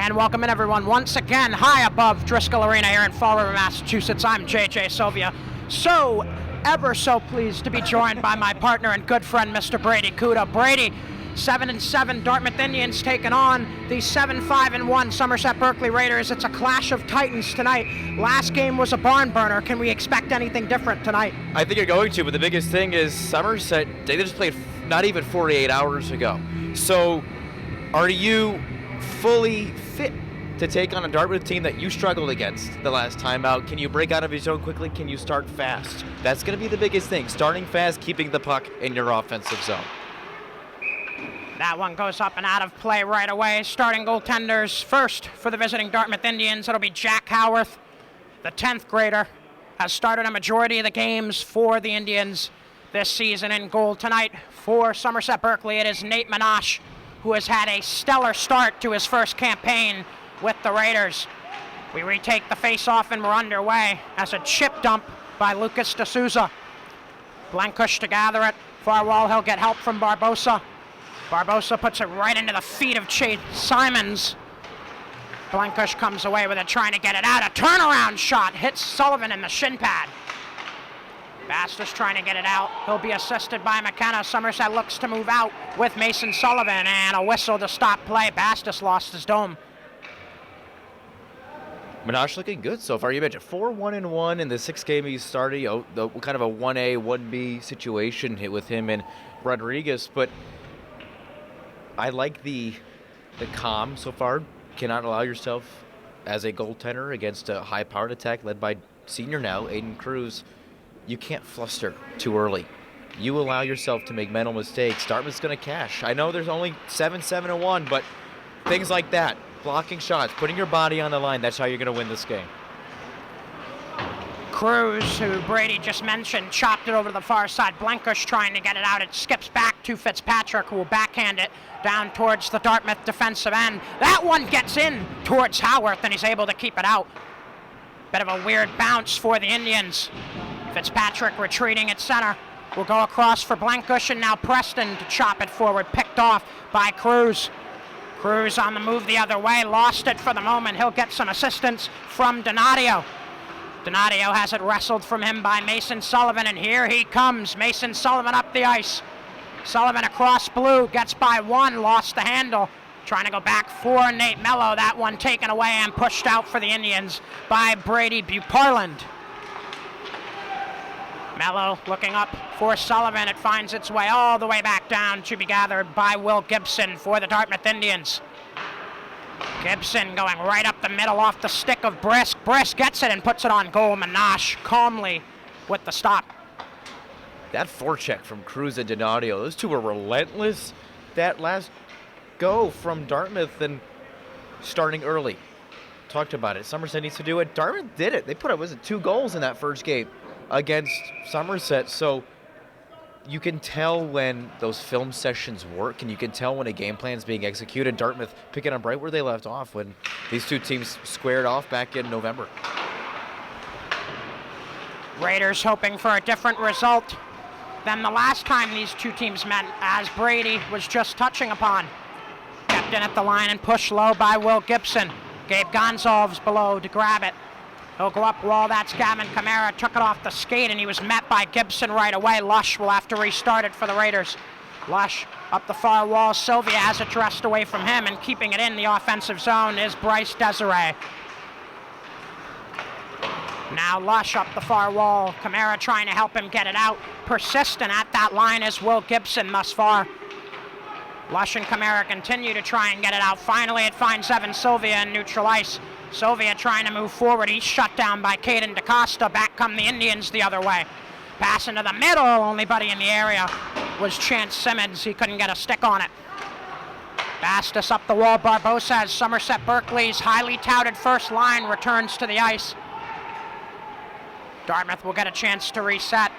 And welcome in, everyone, once again, high above Driscoll Arena here in Fall River, Massachusetts. I'm JJ Sylvia. So, ever so pleased to be joined by my partner and good friend, Mr. Brady Kuda. Brady, 7-7 Dartmouth Indians taking on the 7-5-1 Somerset Berkley Raiders. It's a clash of titans tonight. Last game was a barn burner. Can we expect anything different tonight? I think you're going to, but the biggest thing is Somerset, they just played not even 48 hours ago. So, are you fully fit to take on a Dartmouth team that you struggled against the last time out? Can you break out of your zone quickly? Can you start fast? That's going to be the biggest thing, starting fast, keeping the puck in your offensive zone. That one goes up and out of play right away. Starting goaltenders first for the visiting Dartmouth Indians. It'll be Jack Howarth, the 10th grader, has started a majority of the games for the Indians this season. In goal tonight for Somerset Berkley, it is Nate Minash, who has had a stellar start to his first campaign with the Raiders. We retake the face-off and we're underway as a chip dump by Lucas D'Souza. Blankush to gather it. Far wall, he'll get help from Barbosa. Barbosa puts it right into the feet of Chase Simons. Blankush comes away with it, trying to get it out. A turnaround shot hits Sullivan in the shin pad. Bastos trying to get it out. He'll be assisted by McKenna. Somerset looks to move out with Mason Sullivan, and a whistle to stop play. Bastos lost his dome. Minash looking good so far. You mentioned 4-1-1 in the sixth game he started. Kind of a 1A, 1B situation hit with him and Rodriguez, but I like the calm so far. Cannot allow yourself as a goaltender against a high-powered attack led by senior now, Aiden Cruz. You can't fluster too early. You allow yourself to make mental mistakes. Dartmouth's going to cash. I know there's only 7-1, but things like that, blocking shots, putting your body on the line, that's how you're going to win this game. Cruz, who Brady just mentioned, chopped it over to the far side. Blankush trying to get it out. It skips back to Fitzpatrick, who will backhand it down towards the Dartmouth defensive end. That one gets in towards Howarth, and he's able to keep it out. Bit of a weird bounce for the Indians. Fitzpatrick retreating at center. Will go across for Blankush, and now Preston to chop it forward. Picked off by Cruz. Cruz on the move the other way. Lost it for the moment. He'll get some assistance from Donadio. Donadio has it wrestled from him by Mason Sullivan, and here he comes. Mason Sullivan up the ice. Sullivan across blue, gets by one, lost the handle. Trying to go back for Nate Mello. That one taken away and pushed out for the Indians by Brady Buparland. Mello looking up for Sullivan. It finds its way all the way back down to be gathered by Will Gibson for the Dartmouth Indians. Gibson going right up the middle off the stick of Brisk. Brisk gets it and puts it on goal. Minash calmly with the stop. That forecheck from Cruz and Donadio, those two were relentless. That last go from Dartmouth and starting early. Talked about it. Somerset needs to do it. Dartmouth did it. They put up, 2 goals in that first game against Somerset. So you can tell when those film sessions work, and you can tell when a game plan is being executed. Dartmouth picking up right where they left off when these two teams squared off back in November. Raiders hoping for a different result than the last time these two teams met, as Brady was just touching upon. Kept in at the line and pushed low by Will Gibson. Gabe Gonzalez below to grab it. He'll go up wall. That's Gavin Kamara. Took it off the skate, and he was met by Gibson right away. Lush will have to restart it for the Raiders. Lush up the far wall. Sylvia has it dressed away from him, and keeping it in the offensive zone is Bryce Desiree. Now Lush up the far wall. Kamara trying to help him get it out. Persistent at that line is Will Gibson thus far. Lush and Kamara continue to try and get it out. Finally, it finds Evan Sylvia in neutral ice. Sylvia trying to move forward. He's shut down by Caden DaCosta. Back come the Indians the other way. Pass into the middle. Only buddy in the area was Chance Simmons. He couldn't get a stick on it. Bastos up the wall. Barbosa as Somerset Berkley's highly touted first line returns to the ice. Dartmouth will get a chance to reset.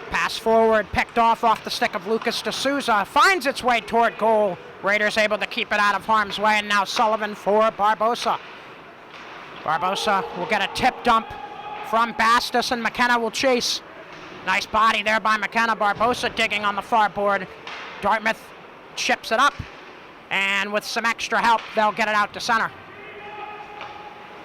Pass forward, picked off the stick of Lucas D'Souza. Finds its way toward goal. Raiders able to keep it out of harm's way, and now Sullivan for Barbosa. Barbosa will get a tip dump from Bastos, and McKenna will chase. Nice body there by McKenna. Barbosa digging on the far board. Dartmouth chips it up, and with some extra help, they'll get it out to center.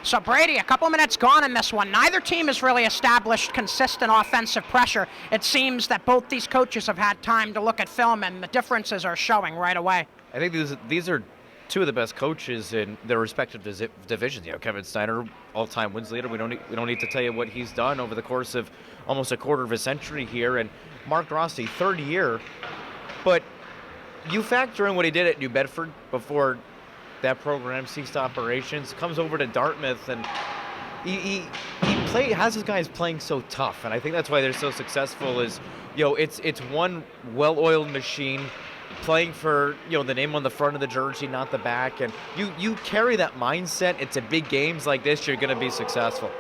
So Brady, a couple minutes gone in this one. Neither team has really established consistent offensive pressure. It seems that both these coaches have had time to look at film, and the differences are showing right away. I think these are two of the best coaches in their respective divisions. Kevin Snyder, all-time wins leader. We don't need to tell you what he's done over the course of almost a quarter of a century here. And Mark Rossi, third year. But you factor in what he did at New Bedford before that program ceased operations, comes over to Dartmouth, and he has his guys playing so tough, and I think that's why they're so successful. It's one well-oiled machine playing for the name on the front of the jersey, not the back, and you carry that mindset. It's a big games like this, you're going to be successful.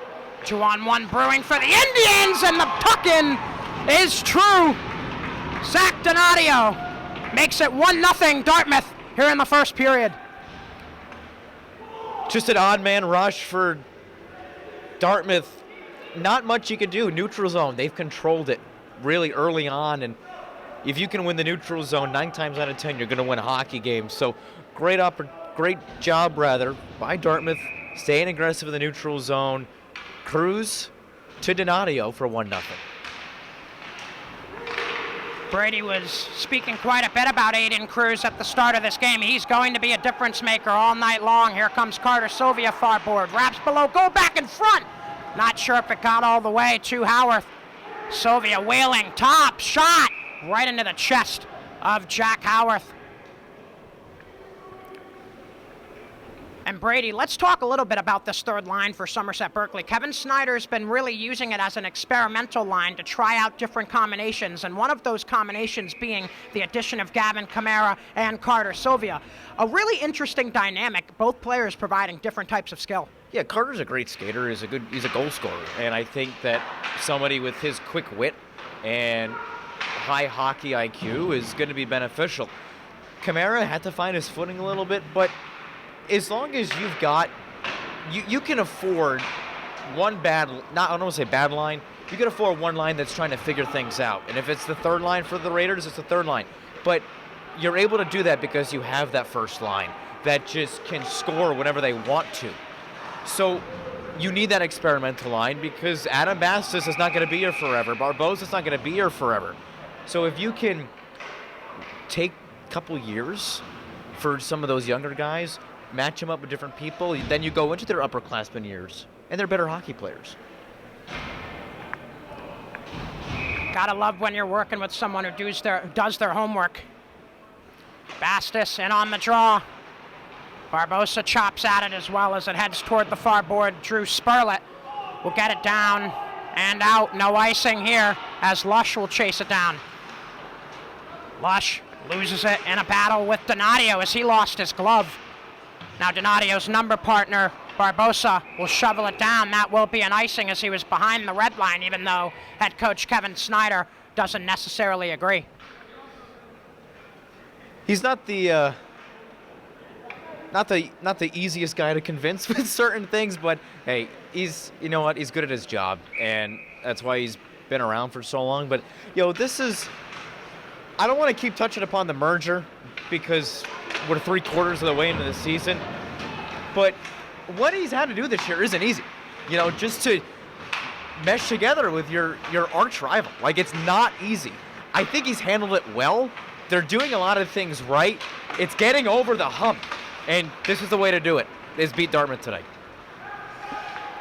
2-on-1 brewing for the Indians, and the tuck-in is true. Zach Donadio makes it 1-0 Dartmouth here in the first period. Just an odd man rush for Dartmouth. Not much you can do. Neutral zone, they've controlled it really early on, and if you can win the neutral zone 9 times out of 10, you're going to win a hockey game. So great job by Dartmouth, staying aggressive in the neutral zone. Cruz to Donadio for 1-0. Brady was speaking quite a bit about Aiden Cruz at the start of this game. He's going to be a difference maker all night long. Here comes Carter Sylvia, far board. Wraps below, go back in front. Not sure if it got all the way to Howarth. Sylvia wheeling, top shot, right into the chest of Jack Howarth. And Brady, let's talk a little bit about this third line for Somerset Berkley. Kevin Snyder's been really using it as an experimental line to try out different combinations, and one of those combinations being the addition of Gavin Kamara and Carter Sylvia. A really interesting dynamic, both players providing different types of skill. Yeah, Carter's a great skater. He's a goal scorer, and I think that somebody with his quick wit and high hockey IQ is going to be beneficial. Kamara had to find his footing a little bit, but as long as you've got, you can afford one I don't want to say bad line, you can afford one line that's trying to figure things out. And if it's the third line for the Raiders, it's the third line. But you're able to do that because you have that first line that just can score whenever they want to. So you need that experimental line because Adam Bastis is not going to be here forever. Barbosa's not going to be here forever. So if you can take a couple years for some of those younger guys, match them up with different people, then you go into their upperclassmen years, and they're better hockey players. Gotta love when you're working with someone who does their homework. Bastis in on the draw. Barbosa chops at it as well as it heads toward the far board. Drew Spurlett will get it down and out. No icing here as Lush will chase it down. Lush loses it in a battle with Donadio as he lost his glove. Now Donadio's number partner, Barbosa, will shovel it down. That will be an icing as he was behind the red line, even though head coach Kevin Snyder doesn't necessarily agree. He's not the easiest guy to convince with certain things, but hey, he's good at his job, and that's why he's been around for so long. But I don't want to keep touching upon the merger because we're 3/4 of the way into the season, but what he's had to do this year isn't easy. Just to mesh together with your arch rival. Like, it's not easy. I think he's handled it well. They're doing a lot of things right. It's getting over the hump, and this is the way to do it, is beat Dartmouth tonight.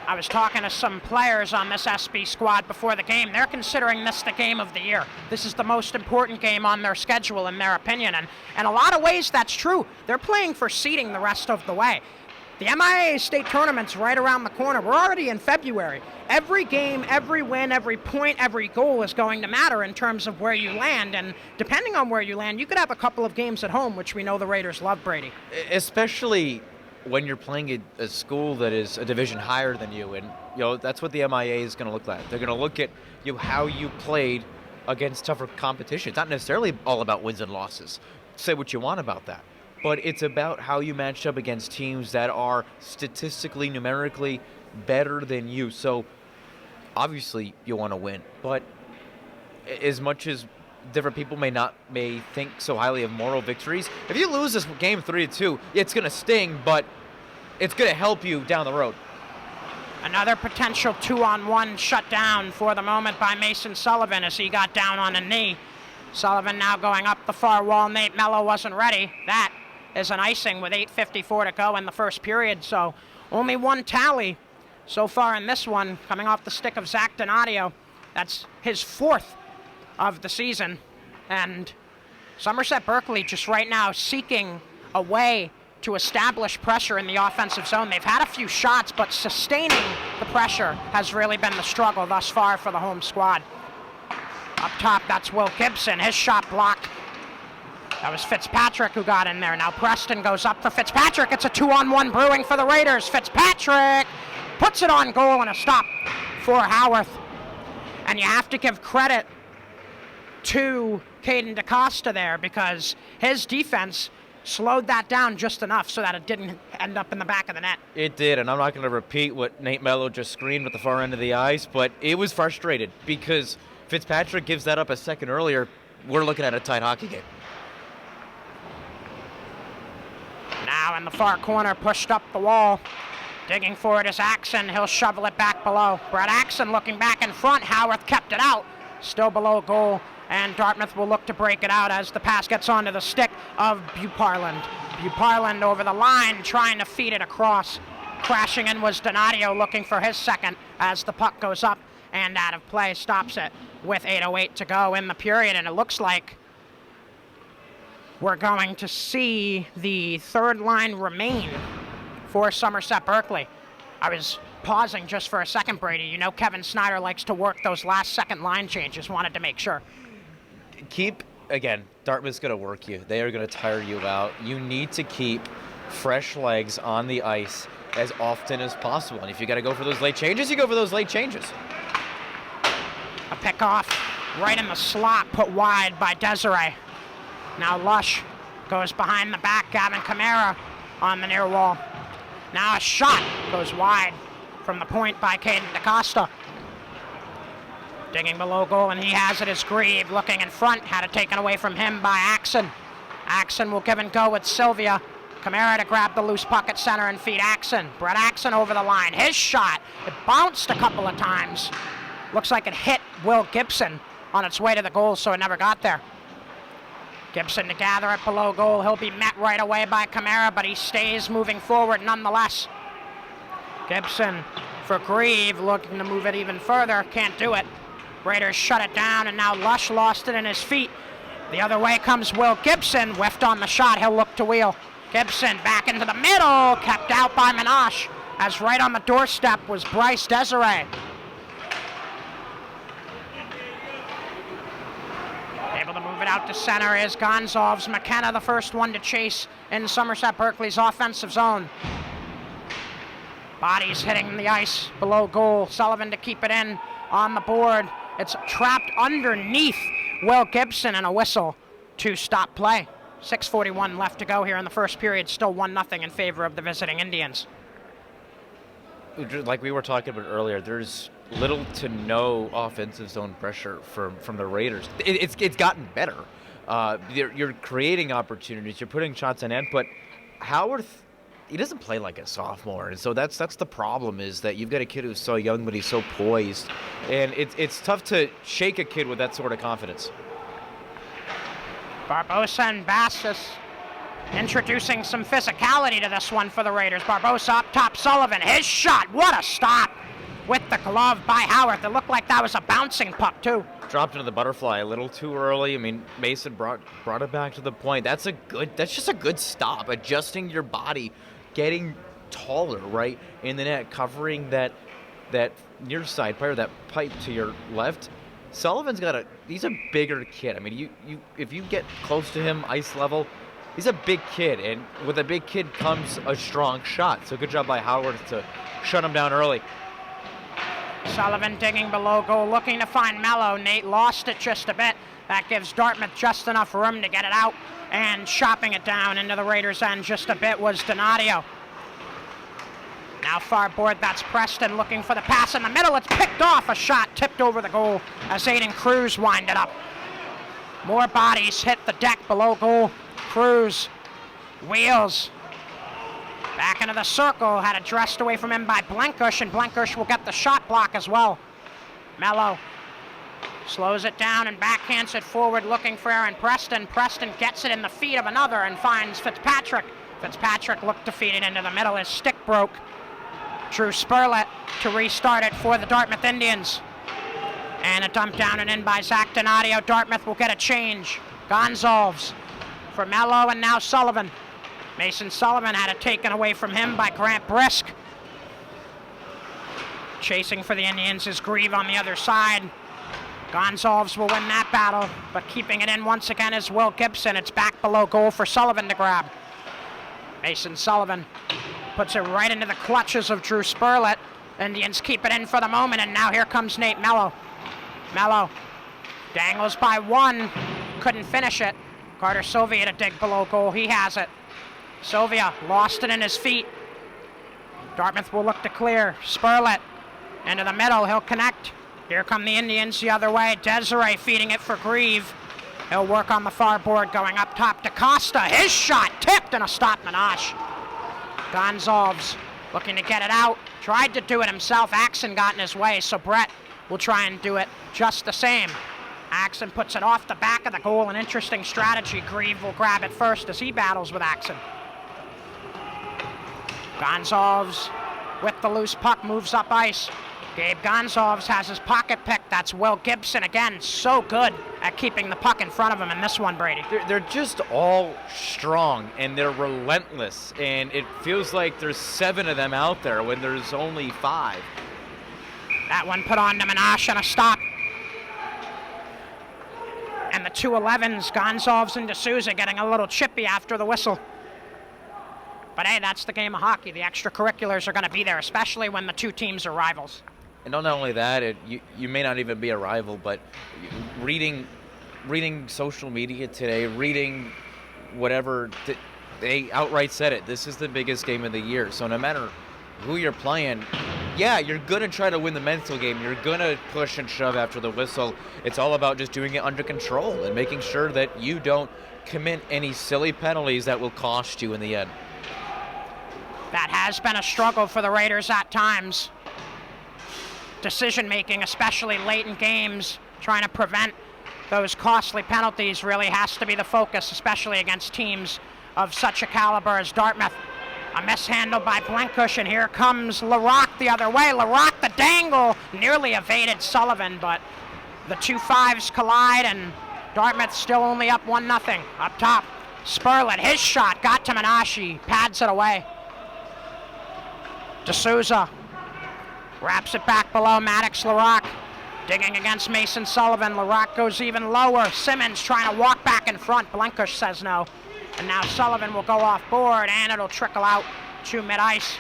I was talking to some players on this SB squad before the game. They're considering this the game of the year. This is the most important game on their schedule, in their opinion. And in a lot of ways, that's true. They're playing for seeding the rest of the way. The MIAA state tournament's right around the corner. We're already in February. Every game, every win, every point, every goal is going to matter in terms of where you land. And depending on where you land, you could have a couple of games at home, which we know the Raiders love, Brady. Especially when you're playing a school that is a division higher than you, and that's what the MIA is going to look like. They're going to look at how you played against tougher competition. It's not necessarily all about wins and losses. Say what you want about that, but it's about how you matched up against teams that are statistically, numerically better than you. So obviously you want to win, but as much as different people may think so highly of moral victories, if you lose this game 3-2, it's going to sting, but it's going to help you down the road. Another potential 2-on-1 shut down for the moment by Mason Sullivan as he got down on a knee. Sullivan now going up the far wall. Nate Mello wasn't ready. That is an icing with 8:54 to go in the first period. So only one tally so far in this one, coming off the stick of Zach Donadio. That's his 4th of the season. And Somerset Berkley just right now seeking a way to establish pressure in the offensive zone. They've had a few shots, but sustaining the pressure has really been the struggle thus far for the home squad. Up top, that's Will Gibson. His shot blocked. That was Fitzpatrick who got in there. Now Preston goes up for Fitzpatrick. It's a 2-on-1 brewing for the Raiders. Fitzpatrick puts it on goal and a stop for Howarth. And you have to give credit to Caden DaCosta there because his defense slowed that down just enough so that it didn't end up in the back of the net. It did, and I'm not going to repeat what Nate Mello just screamed at the far end of the ice, but it was frustrated because Fitzpatrick gives that up a second earlier. We're looking at a tight hockey game. Now in the far corner, pushed up the wall. Digging for it is Axon. He'll shovel it back below. Brett Axon looking back in front. Howarth kept it out. Still below goal. And Dartmouth will look to break it out as the pass gets onto the stick of Buparland. Buparland over the line, trying to feed it across. Crashing in was Donadio, looking for his second as the puck goes up and out of play. Stops it with 8:08 to go in the period, and it looks like we're going to see the third line remain for Somerset Berkley. I was pausing just for a second, Brady. You know Kevin Snyder likes to work those last second line changes. Wanted to make sure. Dartmouth's going to work you. They are going to tire you out. You need to keep fresh legs on the ice as often as possible. And if you got to go for those late changes, you go for those late changes. A pick off right in the slot, put wide by Desiree. Now Lush goes behind the back. Gavin Kamara on the near wall. Now a shot goes wide from the point by Caden DaCosta. Digging below goal, and he has it as Grieve looking in front. Had it taken away from him by Axon. Axon will give and go with Sylvia. Kamara to grab the loose puck at center and feed Axon. Brett Axon over the line. His shot, it bounced a couple of times. Looks like it hit Will Gibson on its way to the goal, so it never got there. Gibson to gather it below goal. He'll be met right away by Kamara, but he stays moving forward nonetheless. Gibson for Grieve, looking to move it even further. Can't do it. Raiders shut it down, and now Lush lost it in his feet. The other way comes Will Gibson. Whiffed on the shot. He'll look to wheel. Gibson back into the middle. Kept out by Minash, as right on the doorstep was Bryce Desiree. Able to move it out to center is Gonzalves. McKenna, the first one to chase in Somerset Berkley's offensive zone. Bodies hitting the ice below goal. Sullivan to keep it in on the board. It's trapped underneath Will Gibson, and a whistle to stop play. 6:41 left to go here in the first period. Still 1-0 in favor of the visiting Indians. Like we were talking about earlier, there's little to no offensive zone pressure from the Raiders. It's gotten better. You're creating opportunities. You're putting shots in end, but Howarth, he doesn't play like a sophomore, and so that's the problem, is that you've got a kid who's so young but he's so poised, and it's tough to shake a kid with that sort of confidence. Barbosa and Bassis introducing some physicality to this one for the Raiders. Barbosa up top, Sullivan, his shot, what a stop with the glove by Howarth. It looked like that was a bouncing puck too. Dropped into the butterfly a little too early. I mean, Mason brought it back to the point. That's just a good stop, adjusting your body, getting taller right in the net, covering that near side part, that pipe to your left. Sullivan's he's a bigger kid. I mean, you if you get close to him, ice level, he's a big kid, and with a big kid comes a strong shot. So good job by Howard to shut him down early. Sullivan digging below goal, looking to find Mello. Nate lost it just a bit. That gives Dartmouth just enough room to get it out, and chopping it down into the Raiders' end just a bit was Donadio. Now far board, that's Preston looking for the pass in the middle. It's picked off, a shot tipped over the goal as Aiden Cruz winded up. More bodies hit the deck below goal. Cruz wheels Back into the circle, had it dressed away from him by Blenkish, and Blenkish will get the shot block as well. Mello slows it down and backhands it forward looking for Aaron Preston. Preston gets it in the feet of another and finds Fitzpatrick. Fitzpatrick looked to feed it into the middle. His stick broke. Drew Spurlett to restart it for the Dartmouth Indians. And a dump down and in by Zach Donadio. Dartmouth will get a change. Gonzalves for Mello and now Sullivan. Mason Sullivan had it taken away from him by Grant Brisk. Chasing for the Indians is Grieve on the other side. Gonzalves will win that battle, but keeping it in once again is Will Gibson. It's back below goal for Sullivan to grab. Mason Sullivan puts it right into the clutches of Drew Spurlett. Indians keep it in for the moment, and now here comes Nate Mello. Mello dangles by one, couldn't finish it. Carter Sylvia to dig below goal, he has it. Sylvia lost it in his feet. Dartmouth will look to clear. Spurlett into the middle, he'll connect. Here come the Indians the other way. Desiree feeding it for Grieve. He'll work on the far board, going up top to Costa. His shot tipped and a stop Minash. Gonzalves looking to get it out. Tried to do it himself. Axon got in his way, so Brett will try and do it just the same. Axon puts it off the back of the goal. An interesting strategy. Grieve will grab it first as he battles with Axon. Gonzalves with the loose puck moves up ice. Gabe Gonzalves has his pocket pick. That's Will Gibson again. So good at keeping the puck in front of him in this one, Brady. They're just all strong and they're relentless. And it feels like there's 7 of them out there when there's only 5. That one put on to Minash and a stop. And the 2-11s, Gonzalves and D'Souza, getting a little chippy after the whistle. But hey, that's the game of hockey. The extracurriculars are going to be there, especially when the two teams are rivals. And not only that, you may not even be a rival, but reading social media today, reading whatever, they outright said it. This is the biggest game of the year. So no matter who you're playing, yeah, you're going to try to win the mental game. You're going to push and shove after the whistle. It's all about just doing it under control and making sure that you don't commit any silly penalties that will cost you in the end. That has been a struggle for the Raiders at times. Decision making, especially late in games, trying to prevent those costly penalties really has to be the focus, especially against teams of such a caliber as Dartmouth. A mishandle by Blenkish, and here comes LaRock the other way. LaRock the dangle, nearly evaded Sullivan, but the 2-5s collide, and Dartmouth still only up 1-0. Up top, Spurlett, his shot got to Minashi, pads it away. D'Souza wraps it back below. Maddox LaRock digging against Mason Sullivan. LaRock goes even lower. Simmons trying to walk back in front. Blenkish says no. And now Sullivan will go off board, and it'll trickle out to mid-ice.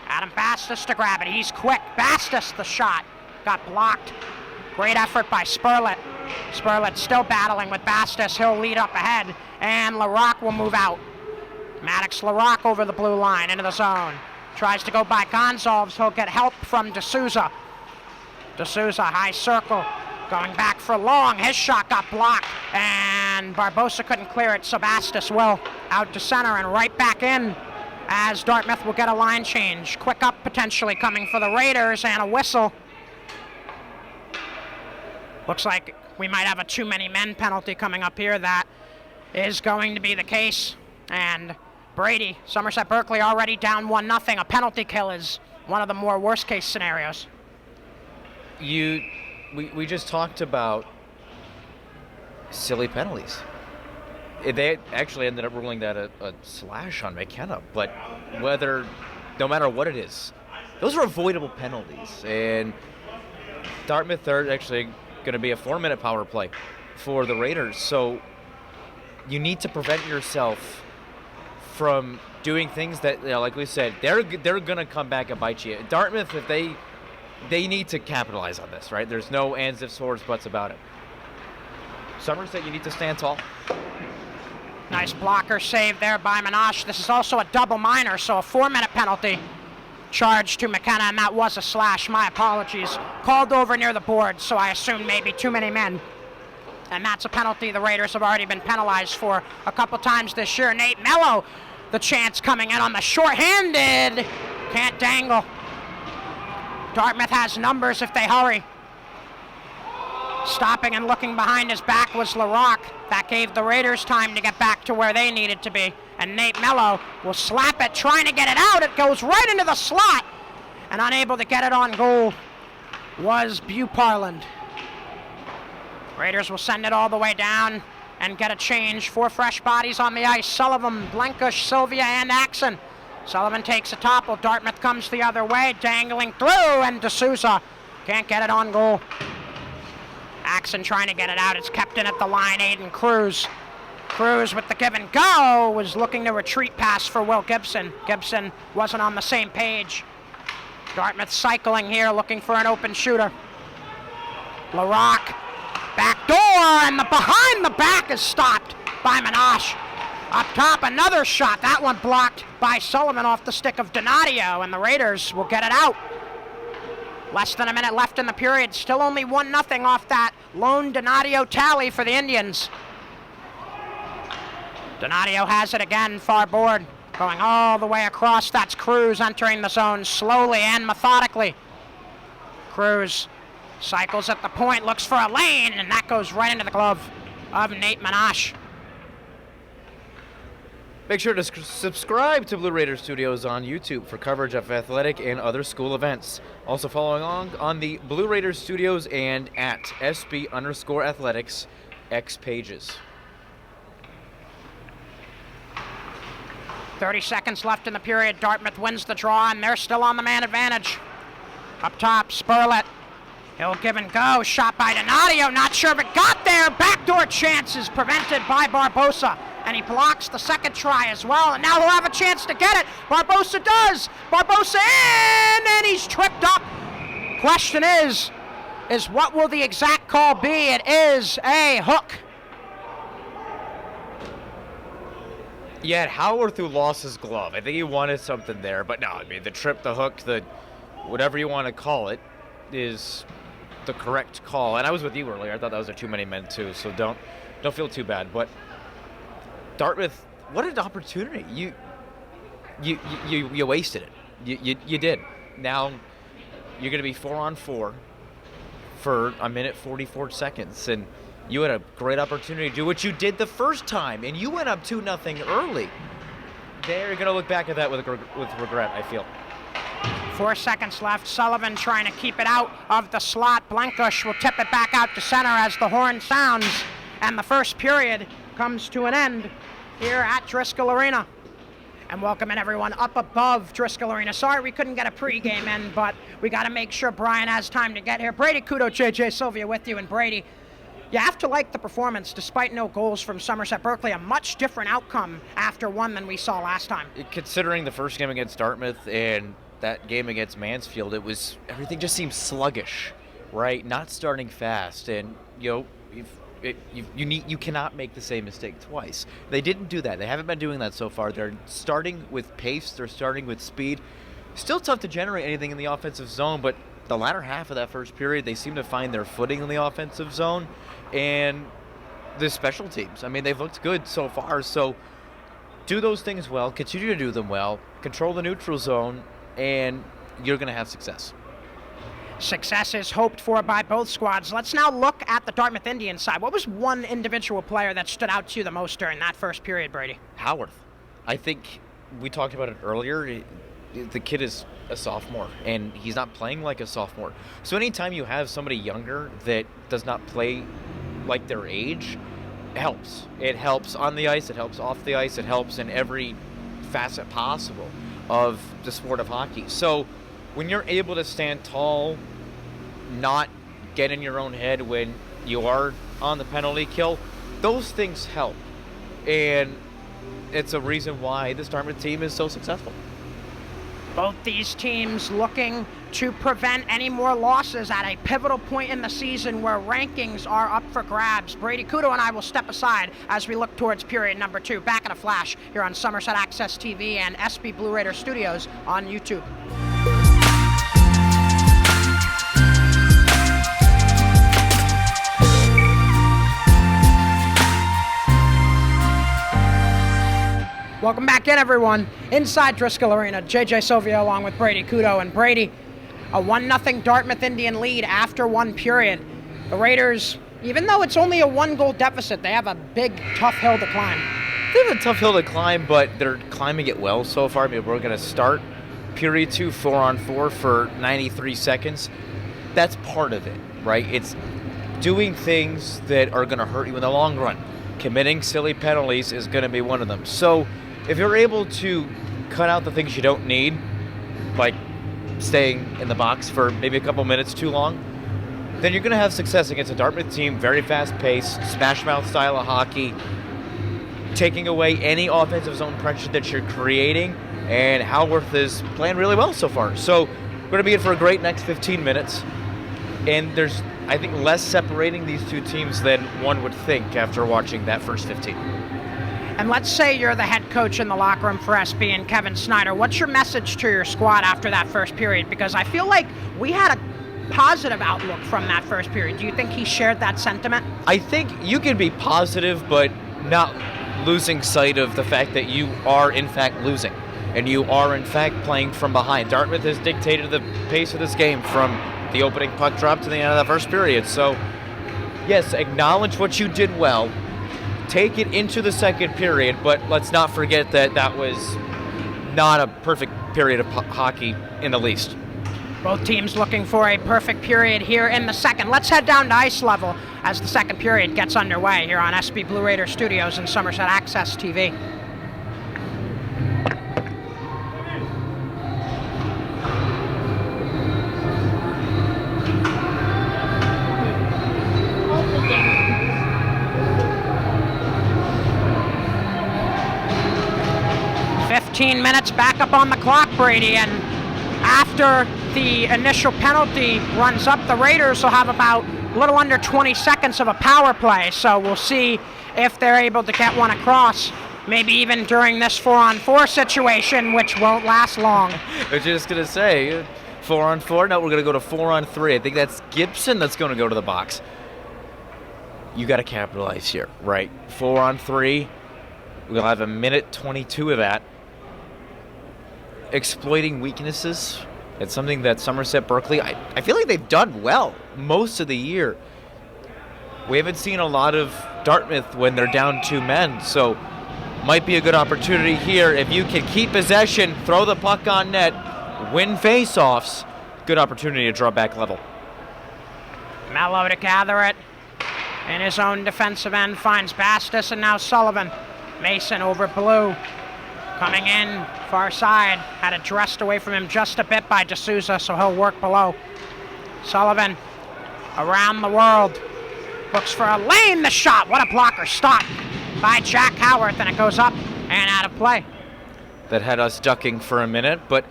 Adam Bastos to grab it. He's quick. Bastos, the shot, got blocked. Great effort by Spurlett. Spurlett still battling with Bastos. He'll lead up ahead, and LaRock will move out. Maddox LaRock over the blue line into the zone. Tries to go by Gonzalves. He'll get help from D'Souza. D'Souza, high circle, going back for long. His shot got blocked, and Barbosa couldn't clear it. Sebastis will out to center and right back in as Dartmouth will get a line change. Quick up potentially coming for the Raiders, and a whistle. Looks like we might have a too many men penalty coming up here. That is going to be the case, and Brady, Somerset Berkley already down 1-0. A penalty kill is one of the more worst case scenarios. We just talked about silly penalties. They actually ended up ruling that a slash on McKenna, but no matter what it is, those are avoidable penalties. And Dartmouth, they're actually going to be a 4-minute power play for the Raiders. So you need to prevent yourself from doing things that, like we said, they're going to come back and bite you. Dartmouth, if they need to capitalize on this, right? There's no ands, ifs, or buts about it. Somerset, you need to stand tall. Nice blocker save there by Minash. This is also a double minor, so a 4-minute penalty charged to McKenna, and that was a slash. My apologies. Called over near the board, so I assumed maybe too many men. And that's a penalty the Raiders have already been penalized for a couple times this year. Nate Mello The chance coming in on the short-handed. Can't dangle. Dartmouth has numbers if they hurry. Stopping and looking behind his back was LaRock. That gave the Raiders time to get back to where they needed to be. And Nate Mello will slap it, trying to get it out. It goes right into the slot. And unable to get it on goal was Buparland. Raiders will send it all the way down and get a change. 4 fresh bodies on the ice. Sullivan, Blenkish, Sylvia, and Axon. Sullivan takes a topple. Dartmouth comes the other way, dangling through, and D'Souza can't get it on goal. Axon trying to get it out. It's kept in at the line. Aiden Cruz. Cruz with the give and go was looking to retreat pass for Will Gibson. Gibson wasn't on the same page. Dartmouth cycling here, looking for an open shooter. LaRock, back door, and the behind the back is stopped by Minash. Up top, another shot. That one blocked by Sullivan off the stick of Donadio, and the Raiders will get it out. Less than a minute left in the period. Still only 1-0 off that lone Donadio tally for the Indians. Donadio has it again, far board. Going all the way across. That's Cruz entering the zone slowly and methodically. Cruz cycles at the point, looks for a lane, and that goes right into the glove of Nate Minash. Make sure to subscribe to Blue Raider Studios on YouTube for coverage of athletic and other school events. Also following along on the Blue Raider Studios and at SB_athletics X pages. 30 seconds left in the period. Dartmouth wins the draw, and they're still on the man advantage. Up top, Spurlett. He'll give and go. Shot by Donadio. Not sure if it got there. Backdoor chance is prevented by Barbosa. And he blocks the second try as well. And now he'll have a chance to get it. Barbosa does. Barbosa in, and he's tripped up. Question is what will the exact call be? It is a hook. Yeah, Howarth who lost his glove. I think he wanted something there, but no, I mean, the trip, the hook, the whatever you want to call it is the correct call. And I was with you earlier. I thought that was a too many men too, so don't feel too bad. But Dartmouth, what an opportunity. You wasted it. You did. Now you're going to be 4-on-4 for a minute 44 seconds, and you had a great opportunity to do what you did the first time, and you went up 2-0 early. They're going to look back at that with regret, I feel. 4 seconds left. Sullivan trying to keep it out of the slot. Blenkish will tip it back out to center as the horn sounds, and the first period comes to an end here at Driscoll Arena. And welcoming everyone up above Driscoll Arena. Sorry we couldn't get a pregame in, but we got to make sure Brian has time to get here. Brady Kudo, JJ Sylvia with you, and Brady, you have to like the performance despite no goals from Somerset Berkley. A much different outcome after one than we saw last time. Considering the first game against Dartmouth and that game against Mansfield, everything just seemed sluggish, right? Not starting fast, and you cannot make the same mistake twice. They didn't do that. They haven't been doing that so far. They're starting with pace. They're starting with speed. Still tough to generate anything in the offensive zone, but the latter half of that first period, they seem to find their footing in the offensive zone. And the special teams, I mean, they've looked good so far. So do those things well, continue to do them well, control the neutral zone, and you're going to have success. Success is hoped for by both squads. Let's now look at the Dartmouth Indians side. What was one individual player that stood out to you the most during that first period, Brady? Howarth. I think we talked about it earlier. The kid is a sophomore, and he's not playing like a sophomore. So anytime you have somebody younger that does not play like their age, it helps. It helps on the ice, it helps off the ice, it helps in every facet possible of the sport of hockey. So when you're able to stand tall, not get in your own head when you are on the penalty kill, those things help. And it's a reason why this Dartmouth team is so successful. Both these teams looking to prevent any more losses at a pivotal point in the season where rankings are up for grabs. Brady Kudo and I will step aside as we look towards period number 2. Back in a flash here on Somerset Access TV and SB Blue Raider Studios on YouTube. Welcome back in, everyone. Inside Driscoll Arena, JJ Sylvia along with Brady Kudo. And Brady, a 1-0 Dartmouth Indian lead after one period. The Raiders, even though it's only a 1-goal deficit, they have a big, tough hill to climb. They have a tough hill to climb, but they're climbing it well so far. I mean, we're going to start period 2, 4-on-4 for 93 seconds. That's part of it, right? It's doing things that are going to hurt you in the long run. Committing silly penalties is going to be one of them. So if you're able to cut out the things you don't need, like staying in the box for maybe a couple minutes too long, then you're going to have success against a Dartmouth team, very fast-paced, smash-mouth style of hockey, taking away any offensive zone pressure that you're creating, and Halworth is playing really well so far. So we're going to be in for a great next 15 minutes, and there's, I think, less separating these two teams than one would think after watching that first 15. And let's say you're the head coach in the locker room for SB and Kevin Snyder. What's your message to your squad after that first period? Because I feel like we had a positive outlook from that first period. Do you think he shared that sentiment? I think you can be positive, but not losing sight of the fact that you are, in fact, losing. And you are, in fact, playing from behind. Dartmouth has dictated the pace of this game from the opening puck drop to the end of that first period. So, yes, acknowledge what you did well. Take it into the second period, but let's not forget that that was not a perfect period of hockey in the least. Both teams looking for a perfect period here in the second. Let's head down to ice level as the second period gets underway here on SB Blue Raider Studios and Somerset Access TV. Minutes back up on the clock, Brady, and after the initial penalty runs up, the Raiders will have about a little under 20 seconds of a power play, so we'll see if they're able to get one across, maybe even during this 4-on-4 situation, which won't last long. I was just going to say, 4-on-4, now we're going to go to 4-on-3. I think that's Gibson that's going to go to the box. You got to capitalize here, right? 4-on-3, we'll have a minute 22 of that. Exploiting weaknesses. It's something that Somerset Berkley, I feel like they've done well most of the year. We haven't seen a lot of Dartmouth when they're down 2 men, so might be a good opportunity here. If you can keep possession, throw the puck on net, win face-offs, good opportunity to draw back level. Mello to gather it in his own defensive end, finds Bastos, and now Sullivan. Mason over Blue. Coming in, far side, had it dressed away from him just a bit by D'Souza, so he'll work below. Sullivan, around the world, looks for a lane, the shot, what a blocker, stop by Jack Howarth, and it goes up and out of play. That had us ducking for a minute, but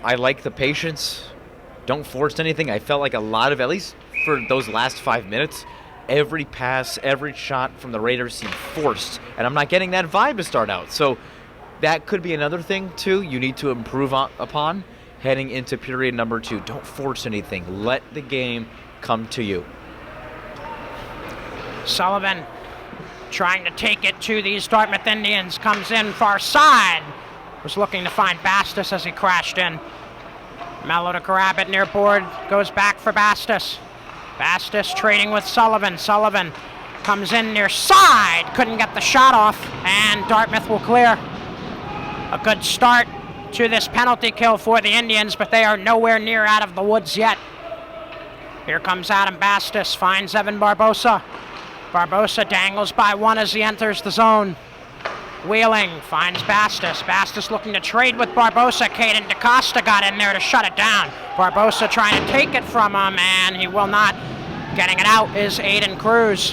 I like the patience. Don't force anything. I felt like a lot of, at least for those last 5 minutes, every pass, every shot from the Raiders seemed forced, and I'm not getting that vibe to start out, so that could be another thing, too, you need to improve upon heading into period number 2. Don't force anything. Let the game come to you. Sullivan trying to take it to these Dartmouth Indians. Comes in far side. Was looking to find Bastos as he crashed in. Mello to grab it near board. Goes back for Bastos. Bastos trading with Sullivan. Sullivan comes in near side. Couldn't get the shot off. And Dartmouth will clear. A good start to this penalty kill for the Indians, but they are nowhere near out of the woods yet. Here comes Adam Bastos, finds Evan Barbosa. Barbosa dangles by one as he enters the zone. Wheeling, finds Bastos. Bastos looking to trade with Barbosa. Caden DaCosta got in there to shut it down. Barbosa trying to take it from him, and he will not. Getting it out is Aiden Cruz.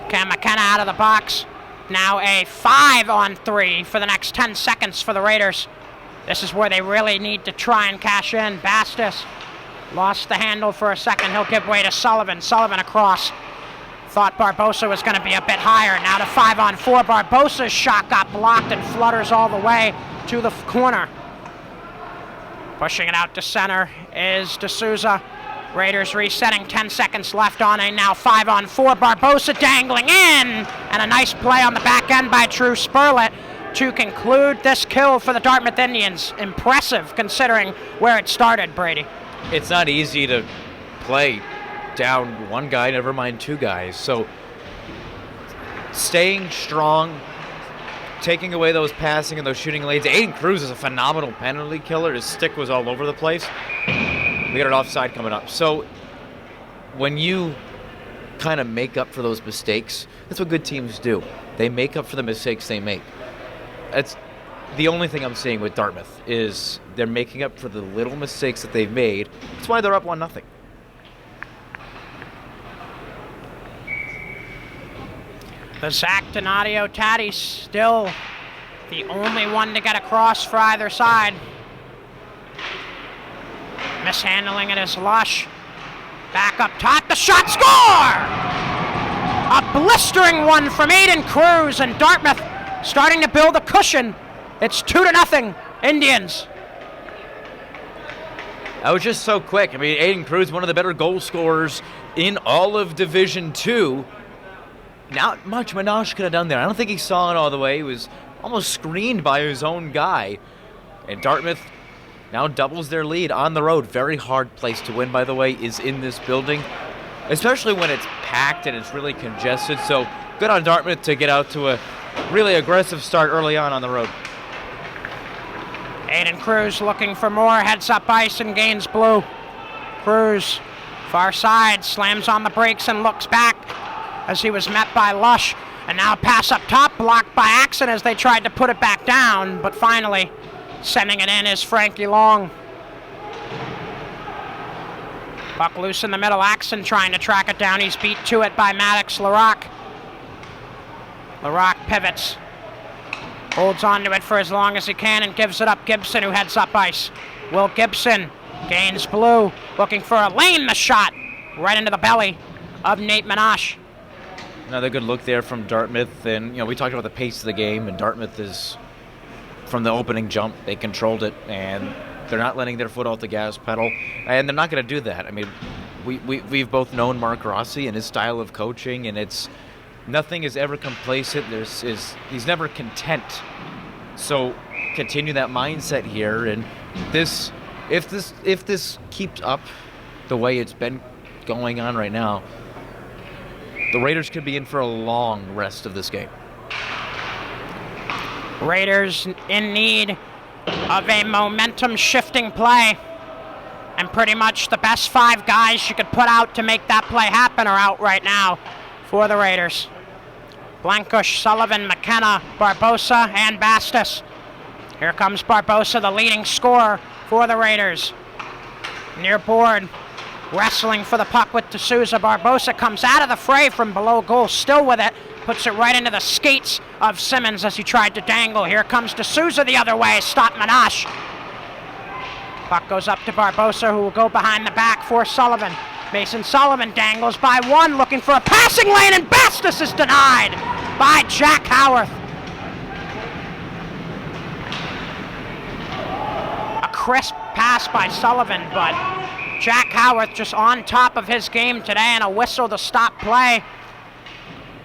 Cam McKenna out of the box. Now a 5-on-3 for the next 10 seconds for the Raiders. This is where they really need to try and cash in. Bastos lost the handle for a second. He'll give way to Sullivan. Sullivan across. Thought Barbosa was going to be a bit higher. Now to 5-on-4. Barbosa's shot got blocked and flutters all the way to the corner. Pushing it out to center is D'Souza. Raiders resetting, 10 seconds left on a now 5-on-4. Barbosa dangling in, and a nice play on the back end by Drew Spurlett to conclude this kill for the Dartmouth Indians. Impressive considering where it started, Brady. It's not easy to play down one guy, never mind two guys. So staying strong, taking away those passing and those shooting lanes. Aiden Cruz is a phenomenal penalty killer. His stick was all over the place. We got an offside coming up. So when you kind of make up for those mistakes, that's what good teams do. They make up for the mistakes they make. That's the only thing I'm seeing with Dartmouth is they're making up for the little mistakes that they've made. That's why they're up 1-0. The Zach Donadio Taddy still the only one to get across for either side. Mishandling it is Lush. Back up top, the shot, score! A blistering one from Aiden Cruz, and Dartmouth starting to build a cushion. It's 2-0 Indians. That was just so quick. I mean, Aiden Cruz, one of the better goal scorers in all of Division II. Not much Minash could have done there. I don't think he saw it all the way. He was almost screened by his own guy. And Dartmouth now doubles their lead on the road. Very hard place to win, by the way, is in this building, especially when it's packed and it's really congested. So good on Dartmouth to get out to a really aggressive start early on the road. Aiden Cruz looking for more, heads up ice and gains blue. Cruz, far side, slams on the brakes and looks back as he was met by Lush. And now pass up top, blocked by Axon as they tried to put it back down, but finally sending it in is Frankie Long. Puck loose in the middle, Axon trying to track it down. He's beat to it by Maddox Larocque. Larocque pivots, holds on to it for as long as he can and gives it up. Gibson, who heads up ice. Will Gibson gains blue, looking for a lane, the shot right into the belly of Nate Minash. Another good look there from Dartmouth, and we talked about the pace of the game, and Dartmouth is, from the opening jump, they controlled it, and they're not letting their foot off the gas pedal, and they're not going to do that. I mean, we've both known Mark Rossi and his style of coaching, and it's nothing is ever complacent. He's never content. So continue that mindset here, and if this keeps up the way it's been going on right now, the Raiders could be in for a long rest of this game. Raiders in need of a momentum-shifting play. And pretty much the best 5 guys you could put out to make that play happen are out right now for the Raiders. Blankush, Sullivan, McKenna, Barbosa, and Bastos. Here comes Barbosa, the leading scorer for the Raiders. Near board, wrestling for the puck with D'Souza. Barbosa comes out of the fray from below goal, still with it, puts it right into the skates of Simmons as he tried to dangle. Here comes D'Souza the other way, stop Minash. Puck goes up to Barbosa, who will go behind the back for Sullivan. Mason Sullivan dangles by one, looking for a passing lane, and Bastos is denied by Jack Howarth. A crisp pass by Sullivan, but Jack Howarth just on top of his game today, and a whistle to stop play.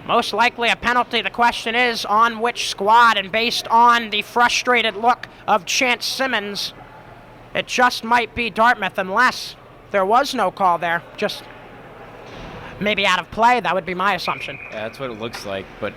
Most likely a penalty. The question is on which squad, and based on the frustrated look of Chance Simmons, it just might be Dartmouth unless there was no call there. Just maybe out of play, that would be my assumption. Yeah, that's what it looks like. But,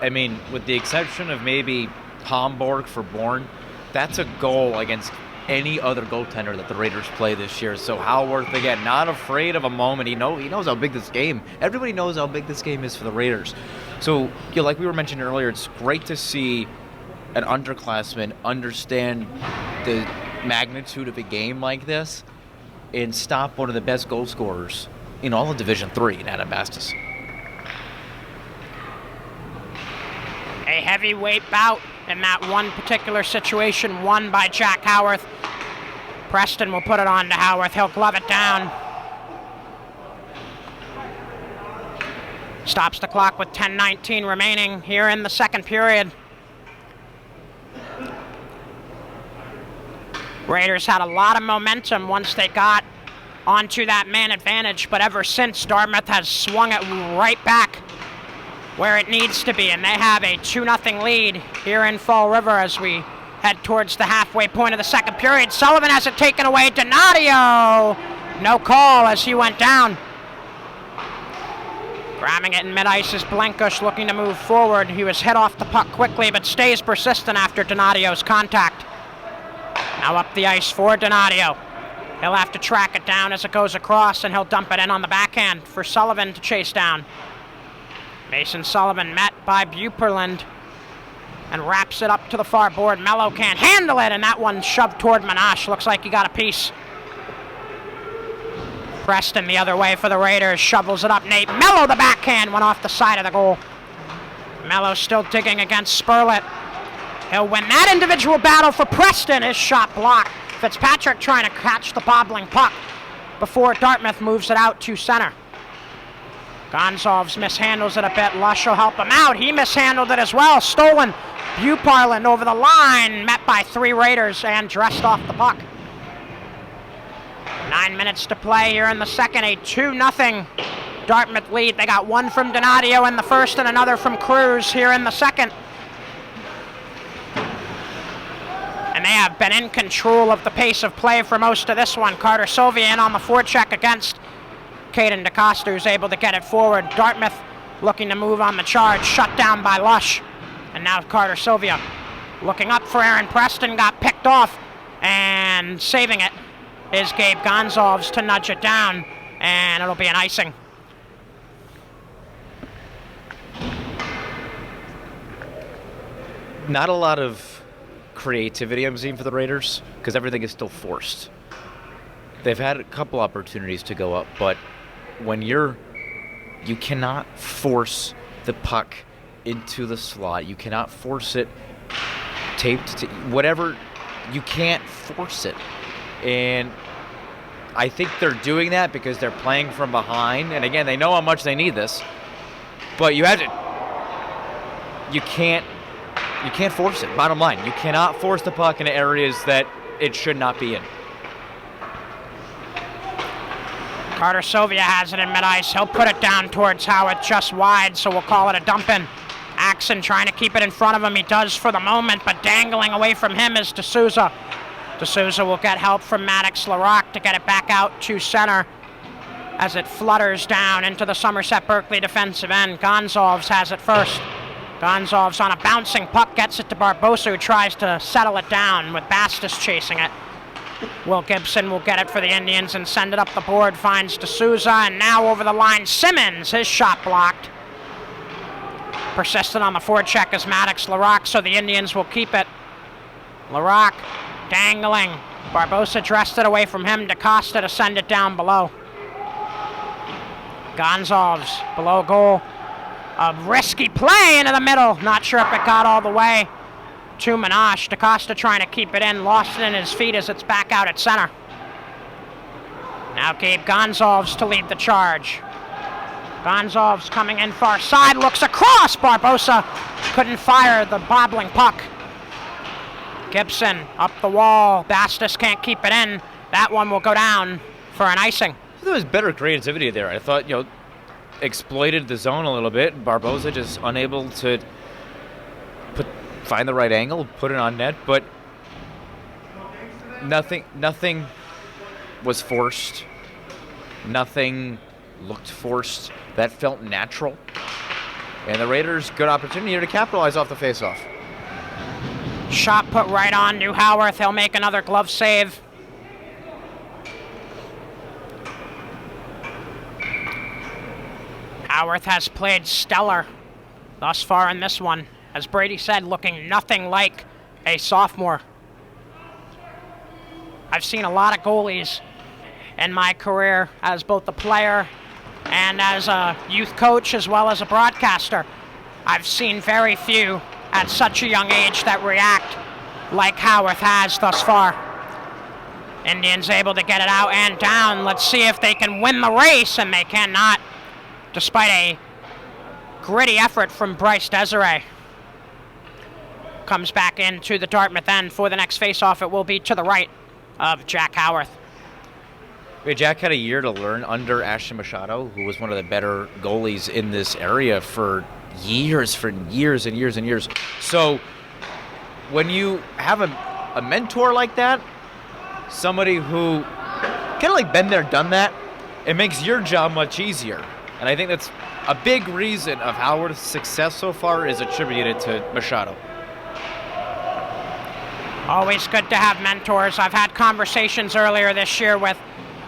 I mean, with the exception of maybe Homborg for Bourne, that's a goal against any other goaltender that the Raiders play this year. So Howarth, again, not afraid of a moment. He knows how big this game, everybody knows how big this game is for the Raiders. So, like we were mentioning earlier, it's great to see an underclassman understand the magnitude of a game like this and stop one of the best goal scorers in all of Division III, in Adam Bastos. A heavyweight bout in that one particular situation, won by Jack Howarth. Preston will put it on to Howarth. He'll glove it down. Stops the clock with 10:19 remaining here in the second period. Raiders had a lot of momentum once they got onto that man advantage, but ever since, Dartmouth has swung it right back where it needs to be, and they have a 2-0 lead here in Fall River as we head towards the halfway point of the second period. Sullivan has it taken away. Donadio, no call as he went down. Grabbing it in mid-ice is Blenkish, looking to move forward. He was hit off the puck quickly, but stays persistent after Donadio's contact. Now up the ice for Donadio. He'll have to track it down as it goes across, and he'll dump it in on the backhand for Sullivan to chase down. Mason Sullivan met by Buperland and wraps it up to the far board. Mello can't handle it, and that one shoved toward Minash. Looks like he got a piece. Preston the other way for the Raiders, shovels it up. Nate Mello, the backhand, went off the side of the goal. Mello still digging against Spurlett. He'll win that individual battle for Preston. His shot blocked. Fitzpatrick trying to catch the bobbling puck before Dartmouth moves it out to center. Gonzalves mishandles it a bit. Lush will help him out. He mishandled it as well. Stolen. Buparland over the line, met by 3 Raiders and dressed off the puck. 9 minutes to play here in the second. A 2-0 Dartmouth lead. They got one from Donadio in the first and another from Cruz here in the second. And they have been in control of the pace of play for most of this one. Carter Sylvia in on the forecheck against Caden DeCosta, who's able to get it forward. Dartmouth looking to move on the charge, shut down by Lush. And now Carter Sylvia looking up for Aaron Preston, got picked off, and saving it is Gabe Gonzalves to nudge it down, and it'll be an icing. Not a lot of creativity I'm seeing for the Raiders because everything is still forced. They've had a couple opportunities to go up, but when you cannot force the puck into the slot, you cannot force it taped to whatever, you can't force it. And I think they're doing that because they're playing from behind, and again, they know how much they need this, but you can't force it. Bottom line, you cannot force the puck into areas that it should not be in. Carter Sylvia has it in mid-ice. He'll put it down towards Howard just wide, so we'll call it a dump-in. Axon trying to keep it in front of him. He does for the moment, but dangling away from him is D'Souza. D'Souza will get help from Maddox Larocque to get it back out to center as it flutters down into the Somerset Berkley defensive end. Gonzalves has it first. Gonzalves on a bouncing puck gets it to Barbosa, who tries to settle it down with Bastis chasing it. Will Gibson will get it for the Indians and send it up the board, finds D'Souza, and now over the line, Simmons, his shot blocked. Persistent on the forecheck is Maddox Larocque, so the Indians will keep it. Larocque dangling. Barbosa dressed it away from him. DeCosta to send it down below. Gonzalves below goal. A risky play into the middle. Not sure if it got all the way to Minash. DeCosta trying to keep it in. Lost it in his feet as it's back out at center. Now Gabe Gonzalves to lead the charge. Gonzalves coming in far side. Looks across. Barbosa couldn't fire the bobbling puck. Gibson up the wall. Bastis can't keep it in. That one will go down for an icing. There was better creativity there. I thought, exploited the zone a little bit. Barbosa just unable to find the right angle, put it on net, but nothing was forced. Nothing looked forced. That felt natural. And the Raiders, good opportunity here to capitalize off the faceoff. Shot put right on Newhowarth. He'll make another glove save. Howarth has played stellar thus far in this one. As Brady said, looking nothing like a sophomore. I've seen a lot of goalies in my career as both a player and as a youth coach as well as a broadcaster. I've seen very few at such a young age that react like Howarth has thus far. Indians able to get it out and down. Let's see if they can win the race, and they cannot, despite a gritty effort from Bryce Desiree. Comes back into the Dartmouth end for the next faceoff. It will be to the right of Jack Howarth. Jack had a year to learn under Ashton Machado, who was one of the better goalies in this area for years and years. So when you have a mentor like that, somebody who kind of like been there, done that, it makes your job much easier. And I think that's a big reason of Howard's success so far is attributed to Machado. Always good to have mentors. I've had conversations earlier this year with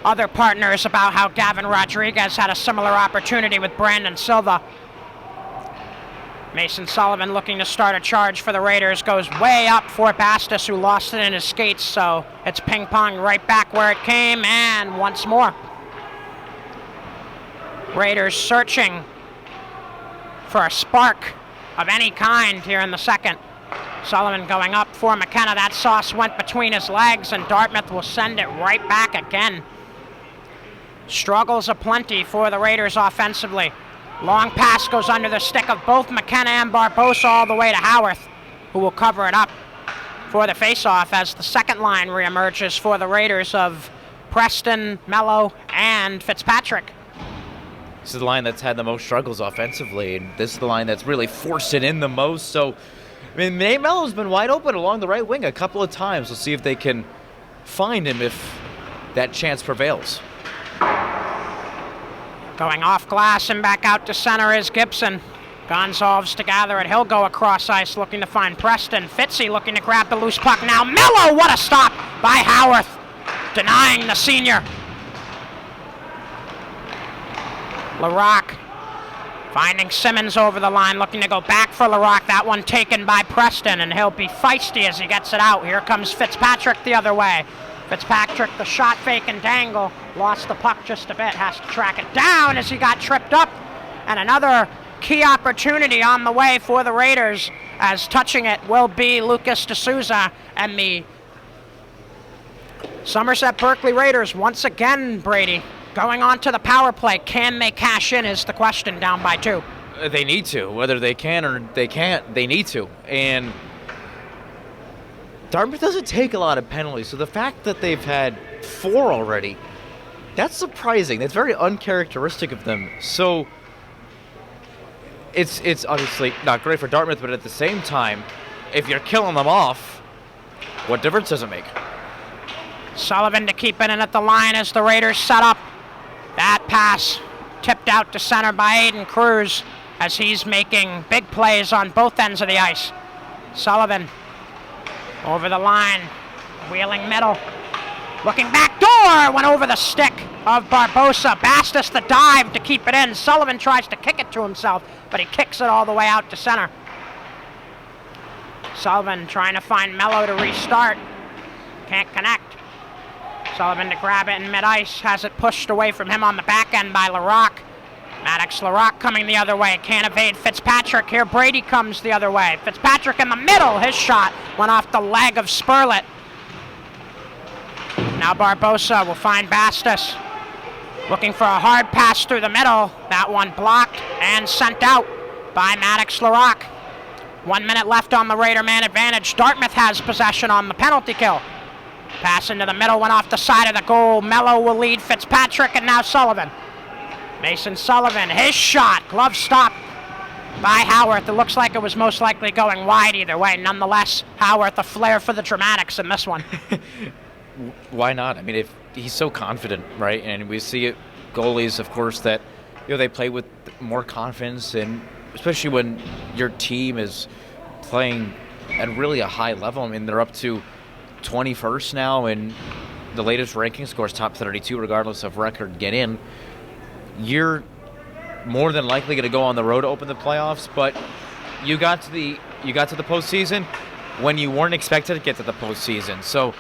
other partners about how Gavin Rodriguez had a similar opportunity with Brandon Silva. Mason Sullivan looking to start a charge for the Raiders, goes way up for Bastos, who lost it in his skates, so it's ping pong right back where it came, and once more. Raiders searching for a spark of any kind here in the second. Sullivan going up for McKenna. That sauce went between his legs, and Dartmouth will send it right back again. Struggles aplenty for the Raiders offensively. Long pass goes under the stick of both McKenna and Barbosa all the way to Howarth, who will cover it up for the faceoff as the second line reemerges for the Raiders of Preston, Mello, and Fitzpatrick. This is the line that's had the most struggles offensively, and this is the line that's really forced it in the most. So, I mean, Nate Mello's been wide open along the right wing a couple of times. We'll see if they can find him if that chance prevails. Going off glass and back out to center is Gibson. Gonzalez to gather it. He'll go across ice looking to find Preston. Fitzy looking to grab the loose puck now. Mello, what a stop by Howarth, denying the senior. LaRocque finding Simmons over the line, looking to go back for LaRocque. That one taken by Preston, and he'll be feisty as he gets it out. Here comes Fitzpatrick the other way. Fitzpatrick, the shot fake and dangle, lost the puck just a bit, has to track it down as he got tripped up. And another key opportunity on the way for the Raiders, as touching it will be Lucas D'Souza, and the Somerset Berkley Raiders once again, Brady, going on to the power play. Can they cash in is the question, down by 2. They need to. Whether they can or they can't, they need to. And Dartmouth doesn't take a lot of penalties, so the fact that they've had 4 already, that's surprising. That's very uncharacteristic of them. So it's obviously not great for Dartmouth, but at the same time, if you're killing them off, what difference does it make? Sullivan to keep it in at the line as the Raiders set up. That pass tipped out to center by Aiden Cruz as he's making big plays on both ends of the ice. Sullivan over the line, wheeling middle, looking back door, went over the stick of Barbosa. Bastos the dive to keep it in. Sullivan tries to kick it to himself, but he kicks it all the way out to center. Sullivan trying to find Mello to restart. Can't connect. Sullivan to grab it in mid-ice, has it pushed away from him on the back end by LaRocque. Maddox LaRocque coming the other way, can't evade Fitzpatrick. Here Brady comes the other way. Fitzpatrick in the middle, his shot went off the leg of Spurlett. Now Barbosa will find Bastos, looking for a hard pass through the middle. That one blocked and sent out by Maddox LaRocque. 1 minute left on the Raider man advantage. Dartmouth has possession on the penalty kill. Pass into the middle, went off the side of the goal. Mello will lead Fitzpatrick, and now Sullivan. Mason Sullivan, his shot, glove stop by Howarth. It looks like it was most likely going wide either way. Nonetheless, Howarth, a flair for the dramatics in this one. Why not? I mean, if he's so confident, right? And we see it, goalies, of course, that they play with more confidence, and especially when your team is playing at really a high level. I mean, they're up to 21st now, and the latest ranking scores top 32 regardless of record get in. You're more than likely going to go on the road to open the playoffs, but you got to the postseason when you weren't expected to get to the postseason. So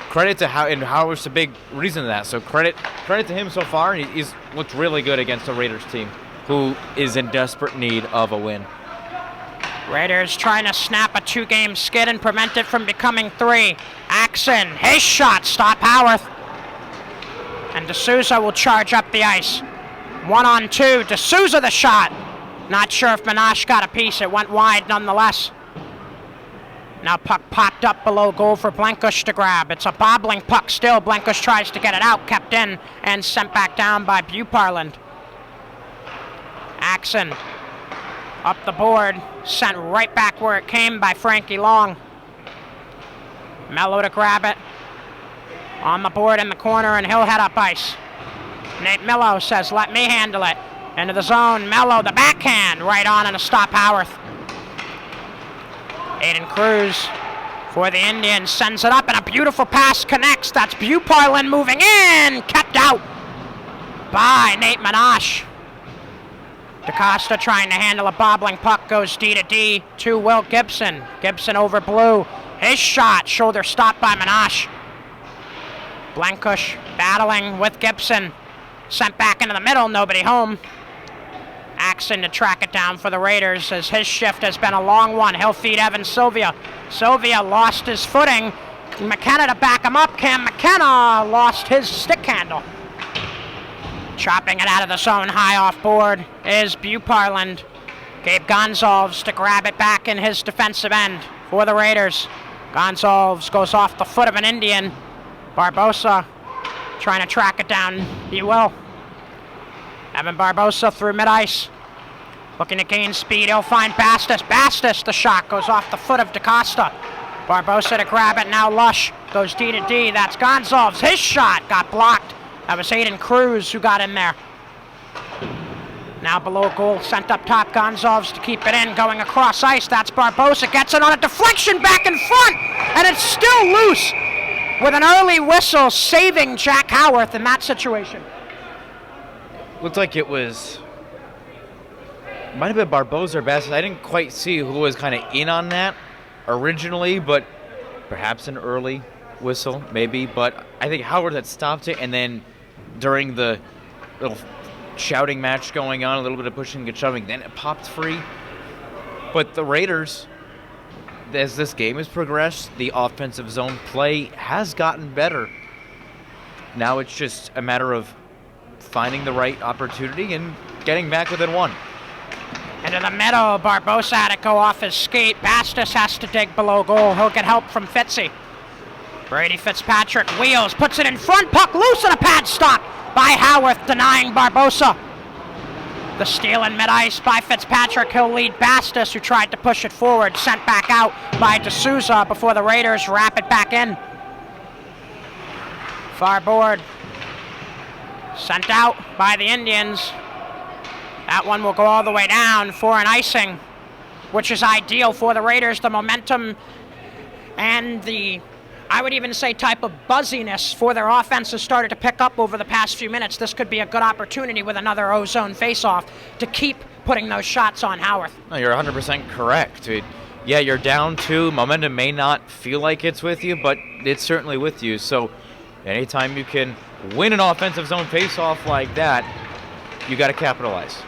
credit to Howard's a big reason to that. So credit to him so far. He's looked really good against the Raiders team, who is in desperate need of a win. Raiders trying to snap a 2-game skid and prevent it from becoming 3. Axon, his shot, stop Howarth. And D'Souza will charge up the ice. 1-on-2, D'Souza the shot. Not sure if Minash got a piece, it went wide nonetheless. Now puck popped up below goal for Blankush to grab. It's a bobbling puck still. Blankush tries to get it out, kept in, and sent back down by Buparland. Axon up the board, sent right back where it came by Frankie Long. Mello to grab it. On the board in the corner, and he'll head up ice. Nate Mello says, let me handle it. Into the zone, Mello, the backhand, right on and a stop Howarth. Aiden Cruz for the Indians, sends it up, and a beautiful pass connects. That's Buparland moving in, kept out by Nate Minash. DaCosta trying to handle a bobbling puck, goes D to D to Will Gibson. Gibson over blue. His shot, shoulder stopped by Minash. Blankush battling with Gibson. Sent back into the middle, nobody home. Axon to track it down for the Raiders as his shift has been a long one. He'll feed Evan Sylvia. Sylvia lost his footing. McKenna to back him up. Cam McKenna lost his stick handle. Chopping it out of the zone high off board is Buparland. Gabe Gonzalez to grab it back in his defensive end for the Raiders. Gonzalez goes off the foot of an Indian. Barbosa trying to track it down. He will. Evan Barbosa through mid-ice. Looking to gain speed. He'll find Bastos. Bastos, the shot goes off the foot of DaCosta. Barbosa to grab it. Now Lush goes D to D. That's Gonzalez. His shot got blocked. That was Aiden Cruz who got in there. Now below goal, sent up top. Gonzalez to keep it in. Going across ice. That's Barbosa. Gets it on a deflection back in front. And it's still loose. With an early whistle saving Jack Howarth in that situation. Looked like it was, might have been Barbosa or Bassett. I didn't quite see who was kind of in on that originally, but perhaps an early whistle, maybe. But I think Howard had stopped it, and then during the little shouting match going on, a little bit of pushing and shoving, then it popped free. But the Raiders, as this game has progressed, the offensive zone play has gotten better. Now it's just a matter of finding the right opportunity and getting back within one. Into the middle, Barbosa had to go off his skate. Bastos has to dig below goal. He'll get help from Fitzy. Brady Fitzpatrick wheels, puts it in front, puck loose, and a pad stop by Howarth, denying Barbosa. The steal in mid-ice by Fitzpatrick. He'll lead Bastos, who tried to push it forward. Sent back out by D'Souza before the Raiders wrap it back in. Far board. Sent out by the Indians. That one will go all the way down for an icing, which is ideal for the Raiders. The momentum and the, I would even say, type of buzziness for their offense has started to pick up over the past few minutes. This could be a good opportunity with another O-zone face-off to keep putting those shots on Howarth. No, you're 100% correct. Yeah, you're down two. Momentum may not feel like it's with you, but it's certainly with you. So anytime you can win an offensive zone face-off like that, you got to capitalize.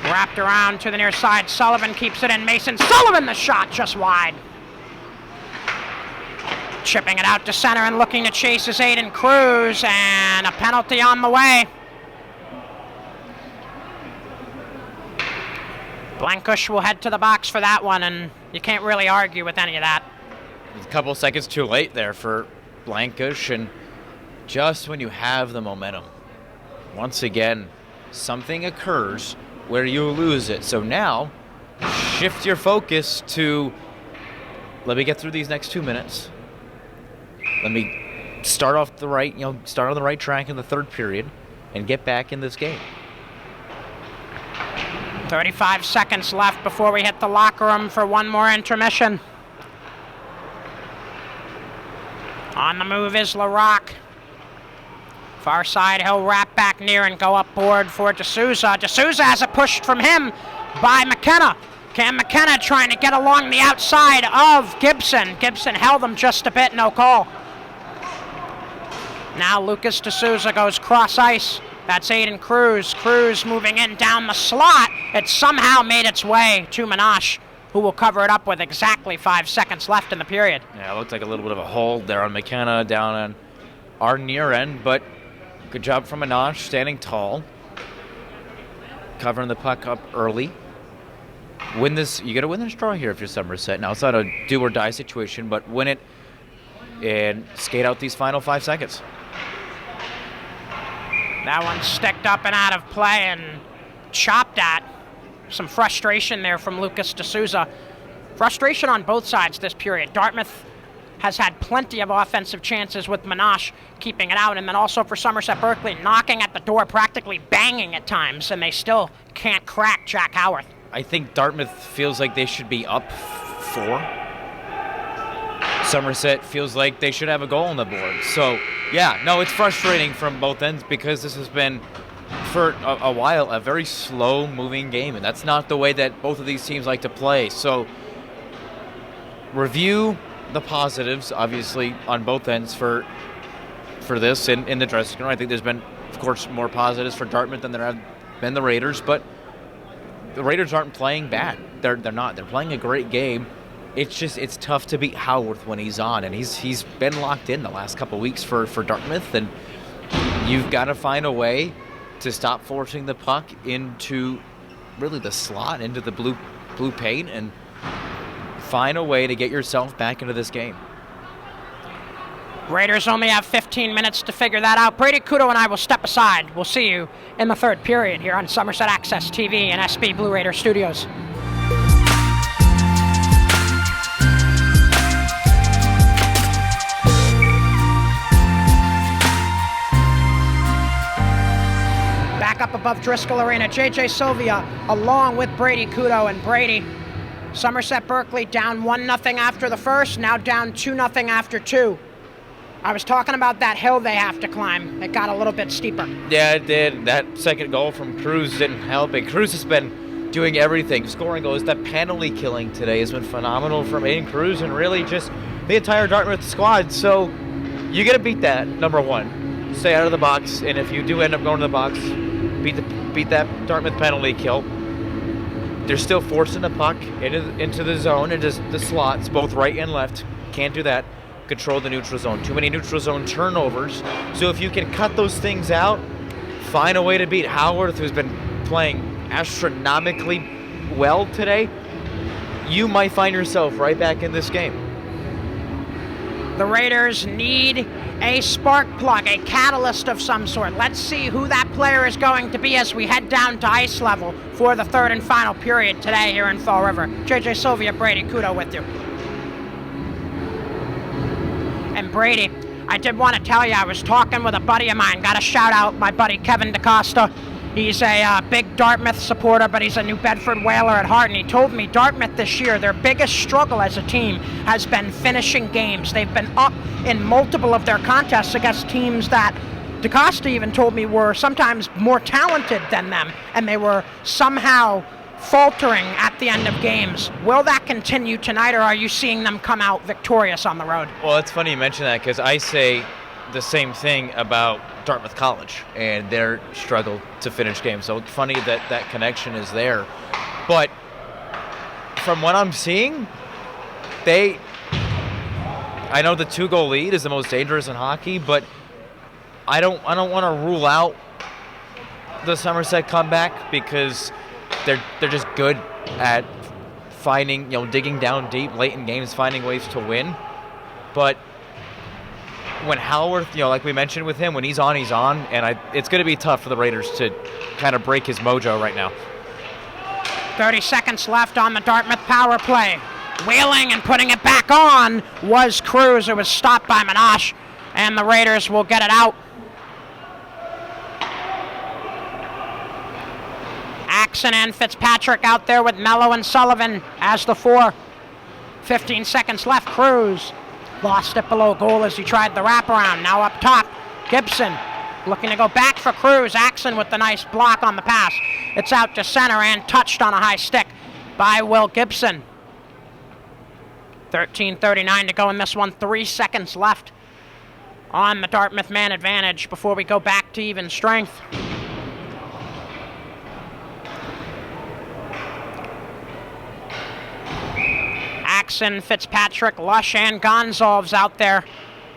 Wrapped around to the near side. Sullivan keeps it in. Mason Sullivan, the shot just wide. Chipping it out to center and looking to chase is Aiden Cruz, and a penalty on the way. Blankush will head to the box for that one, and you can't really argue with any of that. A couple seconds too late there for Blankush, and just when you have the momentum, once again, something occurs where you lose it. So now, shift your focus to, let me get through these next 2 minutes. Let me start off the right, start on the right track in the third period and get back in this game. 35 seconds left before we hit the locker room for one more intermission. On the move is LaRock. Far side, he'll wrap back near and go up board for D'Souza. D'Souza has it pushed from him by McKenna. Cam McKenna trying to get along the outside of Gibson. Gibson held him just a bit, no call. Now Lucas D'Souza goes cross ice. That's Aiden Cruz. Cruz moving in down the slot. It somehow made its way to Minash, who will cover it up with exactly 5 seconds left in the period. Yeah, it looked like a little bit of a hold there on McKenna down on our near end, but good job from Minash, standing tall, covering the puck up early. win this. You got to win this draw here if you're Somerset. Now, it's not a do or die situation, but win it and skate out these final 5 seconds. That one sticked up and out of play and chopped at. Some frustration there from Lucas D'Souza. Frustration on both sides this period. Dartmouth has had plenty of offensive chances with Minash keeping it out, and then also for Somerset Berkley knocking at the door, practically banging at times, and they still can't crack Jack Howarth. I think Dartmouth feels like they should be up 4. Somerset feels like they should have a goal on the board. So, yeah, no, it's frustrating from both ends because this has been, for a while, a very slow-moving game, and that's not the way that both of these teams like to play. So, review the positives, obviously, on both ends for this in the dressing room. I think there's been, of course, more positives for Dartmouth than there have been the Raiders, but the Raiders aren't playing bad. They're not. They're playing a great game. It's tough to beat Howarth when he's on, and he's been locked in the last couple of weeks for Dartmouth, and you've got to find a way to stop forcing the puck into really the slot, into the blue paint, and find a way to get yourself back into this game. Raiders only have 15 minutes to figure that out. Brady Kudo and I will step aside. We'll see you in the third period here on Somerset Access TV and SB Blue Raider Studios. Back up above Driscoll Arena, J.J. Sylvia along with Brady Kudo, and Brady. Somerset Berkley down 1-0 after the first, now down 2-0 after 2. I was talking about that hill they have to climb. It got a little bit steeper. Yeah, it did. That second goal from Cruz didn't help it. Cruz has been doing everything, scoring goals. That penalty killing today has been phenomenal from Aiden Cruz and really just the entire Dartmouth squad. So you got to beat that, number one. Stay out of the box, and if you do end up going to the box, beat that Dartmouth penalty kill. They're still forcing the puck into the zone, into the slots, both right and left. Can't do that. Control the neutral zone. Too many neutral zone turnovers. So if you can cut those things out, find a way to beat Howarth, who's been playing astronomically well today, you might find yourself right back in this game. The Raiders need a spark plug, a catalyst of some sort. Let's see who that player is going to be as we head down to ice level for the third and final period today here in Fall River. J.J. Sylvia, Brady Kudo with you. And Brady, I did want to tell you, I was talking with a buddy of mine. Got to shout out my buddy Kevin DaCosta. He's a big Dartmouth supporter, but he's a New Bedford Whaler at heart. And he told me Dartmouth this year, their biggest struggle as a team has been finishing games. They've been up in multiple of their contests against teams that DaCosta even told me were sometimes more talented than them. And they were somehow faltering at the end of games. Will that continue tonight, or are you seeing them come out victorious on the road? Well, it's funny you mention that because I say the same thing about Dartmouth College and their struggle to finish games. So it's funny that that connection is there. But from what I'm seeing, I know the 2-goal lead is the most dangerous in hockey, but I don't want to rule out the Somerset comeback because they're just good at finding, digging down deep late in games, finding ways to win. But when Howarth, like we mentioned with him, when he's on, and it's going to be tough for the Raiders to kind of break his mojo right now. 30 seconds left on the Dartmouth power play. Wheeling and putting it back on was Cruz. It was stopped by Minash, and the Raiders will get it out. Axon and Fitzpatrick out there with Mello and Sullivan as the 4. 15 seconds left. Cruz lost it below goal as he tried the wraparound. Now up top, Gibson looking to go back for Cruz. Axon with the nice block on the pass. It's out to center and touched on a high stick by Will Gibson. 13:39 to go in this one. 3 seconds left on the Dartmouth man advantage before we go back to even strength. Axon, Fitzpatrick, Lush, and Gonzalves out there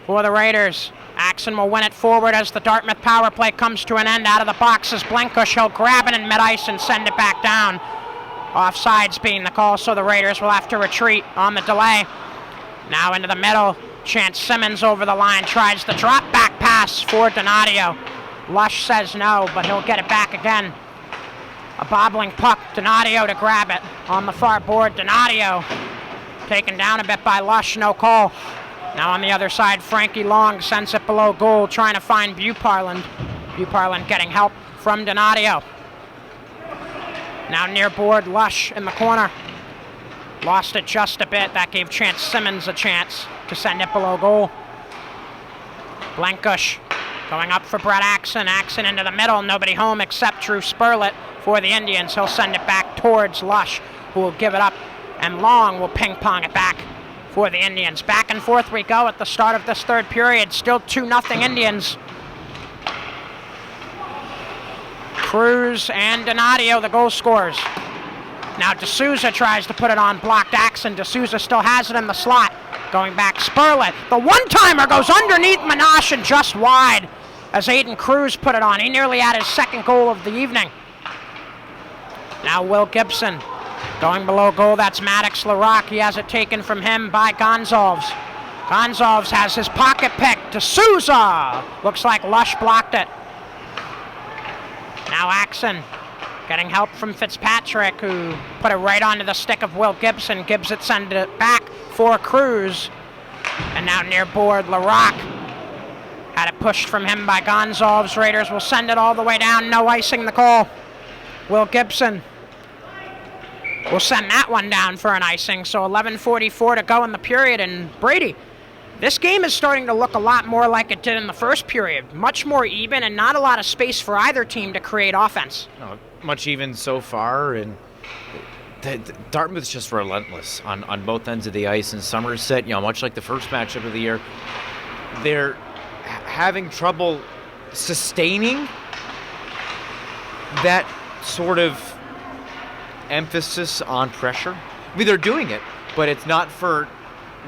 for the Raiders. Axon will win it forward as the Dartmouth power play comes to an end. Out of the box is Blenkush. He'll grab it in mid-ice and send it back down. Offsides being the call, so the Raiders will have to retreat on the delay. Now into the middle. Chance Simmons over the line, tries the drop back pass for Donadio. Lush says no, but he'll get it back again. A bobbling puck, Donadio to grab it on the far board. Donadio taken down a bit by Lush, no call. Now on the other side, Frankie Long sends it below goal, trying to find Buparland. Buparland getting help from Donadio. Now near board, Lush in the corner. Lost it just a bit. That gave Chance Simmons a chance to send it below goal. Blankush going up for Brett Axon. Axon into the middle. Nobody home except Drew Spurlett for the Indians. He'll send it back towards Lush, who will give it up. And Long will ping-pong it back for the Indians. Back and forth we go at the start of this third period. Still 2-0 Indians. Cruz and Donadio, the goal scorers. Now D'Souza tries to put it on blocked Axon. D'Souza still has it in the slot. Going back, Spurlett. The one-timer goes underneath Minash and just wide as Aiden Cruz put it on. He nearly had his second goal of the evening. Now Will Gibson going below goal. That's Maddox Larocque. He has it taken from him by Gonzalves. Gonzalves has his pocket pick. D'Souza. Looks like Lush blocked it. Now Axon getting help from Fitzpatrick, who put it right onto the stick of Will Gibson. Gibbs sends it back for Cruz. And now near board, Larocque had it pushed from him by Gonzalves. Raiders will send it all the way down. No icing the call. Will Gibson will send that one down for an icing. So 11:44 to go in the period. And Brady, this game is starting to look a lot more like it did in the first period. Much more even and not a lot of space for either team to create offense. No, much even so far, and Dartmouth's just relentless on both ends of the ice. And Somerset, much like the first matchup of the year, they're having trouble sustaining that sort of emphasis on pressure. I mean, they're doing it, but it's not for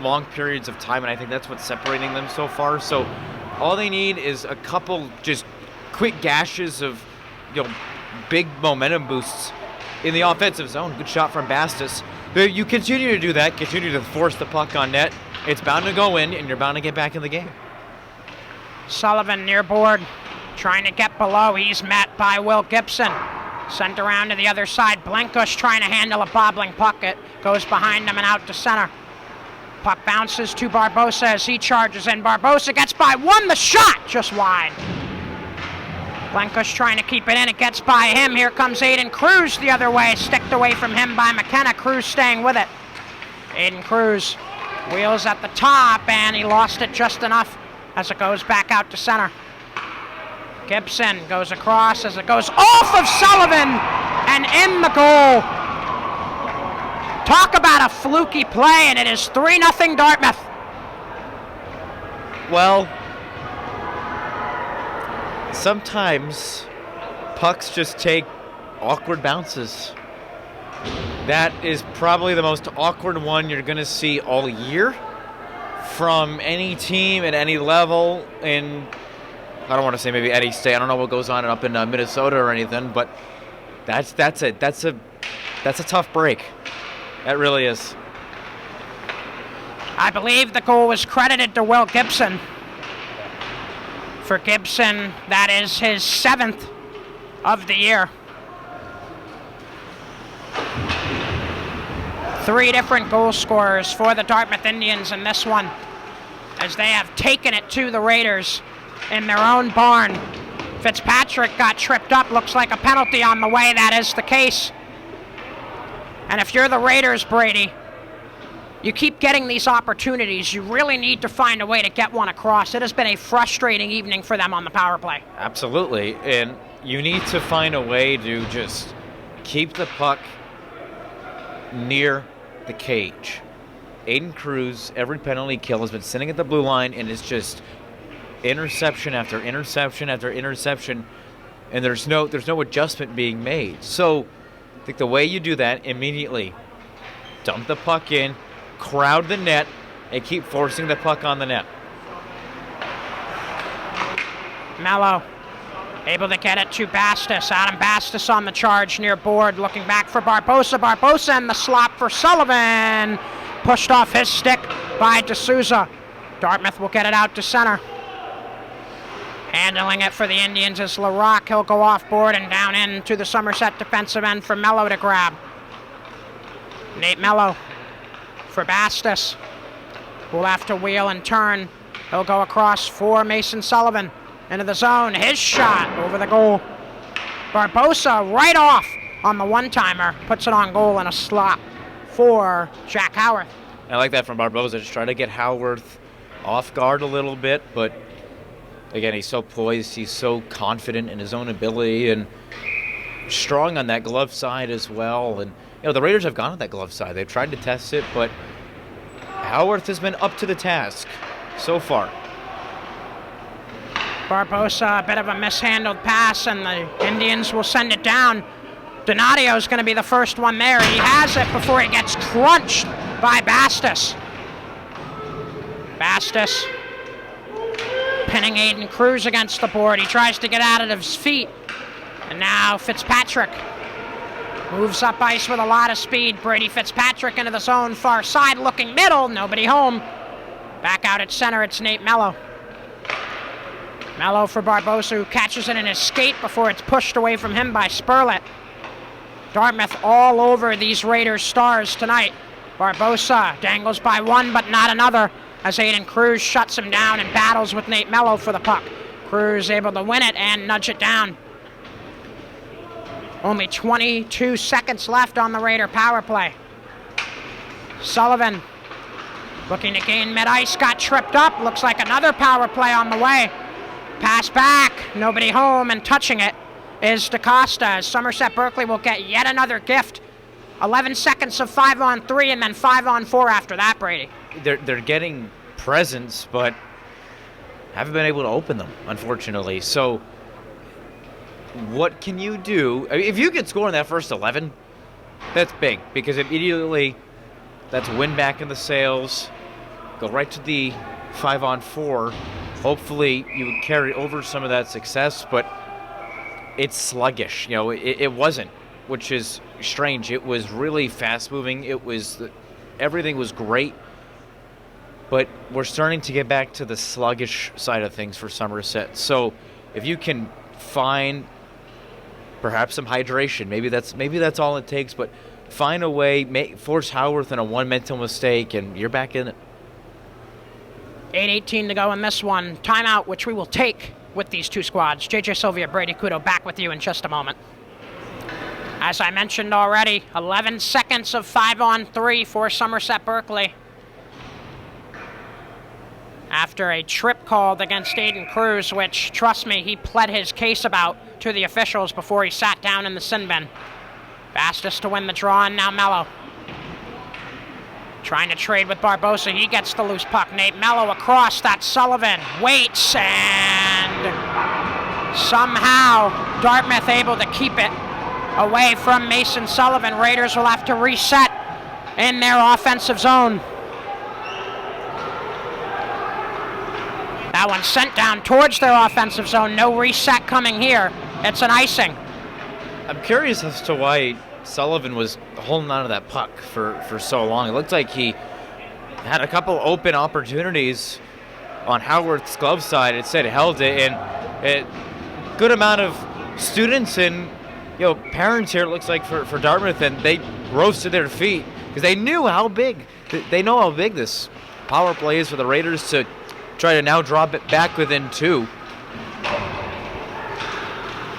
long periods of time, and I think that's what's separating them so far. So all they need is a couple just quick gashes of big momentum boosts in the offensive zone. Good shot from Bastos. You continue to do that, continue to force the puck on net, it's bound to go in, and you're bound to get back in the game. Sullivan near board, trying to get below. He's met by Will Gibson. Sent around to the other side. Blankush trying to handle a bobbling puck. It goes behind him and out to center. Puck bounces to Barbosa as he charges in. Barbosa gets by one. The shot just wide. Blankush trying to keep it in. It gets by him. Here comes Aiden Cruz the other way. Sticked away from him by McKenna. Cruz staying with it. Aiden Cruz wheels at the top, and he lost it just enough as it goes back out to center. Gibson goes across as it goes off of Sullivan and in the goal. Talk about a fluky play, and it is 3-0 Dartmouth. Well, sometimes pucks just take awkward bounces. That is probably the most awkward one you're going to see all year from any team at any level in, I don't want to say maybe any state. I don't know what goes on up in Minnesota or anything, but that's a tough break. That really is. I believe the goal was credited to Will Gibson. For Gibson, that is his 7th of the year. 3 different goal scorers for the Dartmouth Indians in this one, as they have taken it to the Raiders in their own barn. Fitzpatrick got tripped up. Looks like a penalty on the way. That is the case. And if you're the Raiders, Brady, you keep getting these opportunities. You really need to find a way to get one across. It has been a frustrating evening for them on the power play. Absolutely. And you need to find a way to just keep the puck near the cage. Aiden Cruz, every penalty kill, has been sitting at the blue line, and it's just interception after interception after interception, and there's no adjustment being made. So I think the way you do that, immediately dump the puck in, crowd the net, and keep forcing the puck on the net. Mello Able to get it to Bastos. Adam Bastos on the charge near board, looking back for Barbosa. Barbosa and the slop for Sullivan. Pushed off his stick by D'Souza. Dartmouth will get it out to center. Handling it for the Indians is LaRock. He'll go off board and down into the Somerset defensive end for Mello to grab. Nate Mello for Bastos. Will have to wheel and turn. He'll go across for Mason Sullivan. Into the zone. His shot over the goal. Barbosa right off on the one-timer. Puts it on goal in a slot for Jack Howarth. I like that from Barbosa, just trying to get Howarth off guard a little bit, but again, he's so poised, he's so confident in his own ability, and strong on that glove side as well. And the Raiders have gone on that glove side. They've tried to test it, but Howarth has been up to the task so far. Barbosa, a bit of a mishandled pass, and the Indians will send it down. Donatio's going to be the first one there. He has it before he gets crunched by Bastos. Bastos pinning Aiden Cruz against the board. He tries to get out of his feet. And now Fitzpatrick moves up ice with a lot of speed. Brady Fitzpatrick into the zone, far side, looking middle. Nobody home. Back out at center, it's Nate Mello. Mello for Barbosa, who catches it in his skate before it's pushed away from him by Spurlett. Dartmouth all over these Raiders stars tonight. Barbosa dangles by one, but not another, as Aiden Cruz shuts him down and battles with Nate Mello for the puck. Cruz able to win it and nudge it down. Only 22 seconds left on the Raider power play. Sullivan looking to gain mid-ice, got tripped up. Looks like another power play on the way. Pass back, nobody home, and touching it is DaCosta, as Somerset Berkley will get yet another gift. 11 seconds of 5-on-3 and then 5-on-4 after that, Brady. They're getting presents, but haven't been able to open them, unfortunately. So what can you do? I mean, if you could score in that first 11, that's big, because immediately that's win back in the sales, go right to the 5-on-4. Hopefully you would carry over some of that success, but it's sluggish. It wasn't, which is strange. It was really fast moving. Everything was great, but we're starting to get back to the sluggish side of things for Somerset. So if you can find perhaps some hydration, maybe that's all it takes, but find a way, force Howarth in a one mental mistake, and you're back in it. 8:18 to go in this one. Timeout, which we will take with these two squads. JJ Sylvia, Brady Kudo, back with you in just a moment. As I mentioned already, 11 seconds of 5-on-3 for Somerset Berkley. After a trip called against Aiden Cruz, which, trust me, he pled his case about to the officials before he sat down in the sin bin. Bastos to win the draw, and now Mello. Trying to trade with Barbosa. He gets the loose puck. Nate Mello across. That's Sullivan. Waits, and somehow Dartmouth able to keep it away from Mason Sullivan. Raiders will have to reset in their offensive zone. That one sent down towards their offensive zone. No reset coming here. It's an icing. I'm curious as to why Sullivan was holding on to that puck for so long. It looked like he had a couple open opportunities on Howarth's glove side. It said held it, and a good amount of students and parents here, it looks like, for Dartmouth, and they rose to their feet because they know how big this power play is for the Raiders to try to now drop it back within two.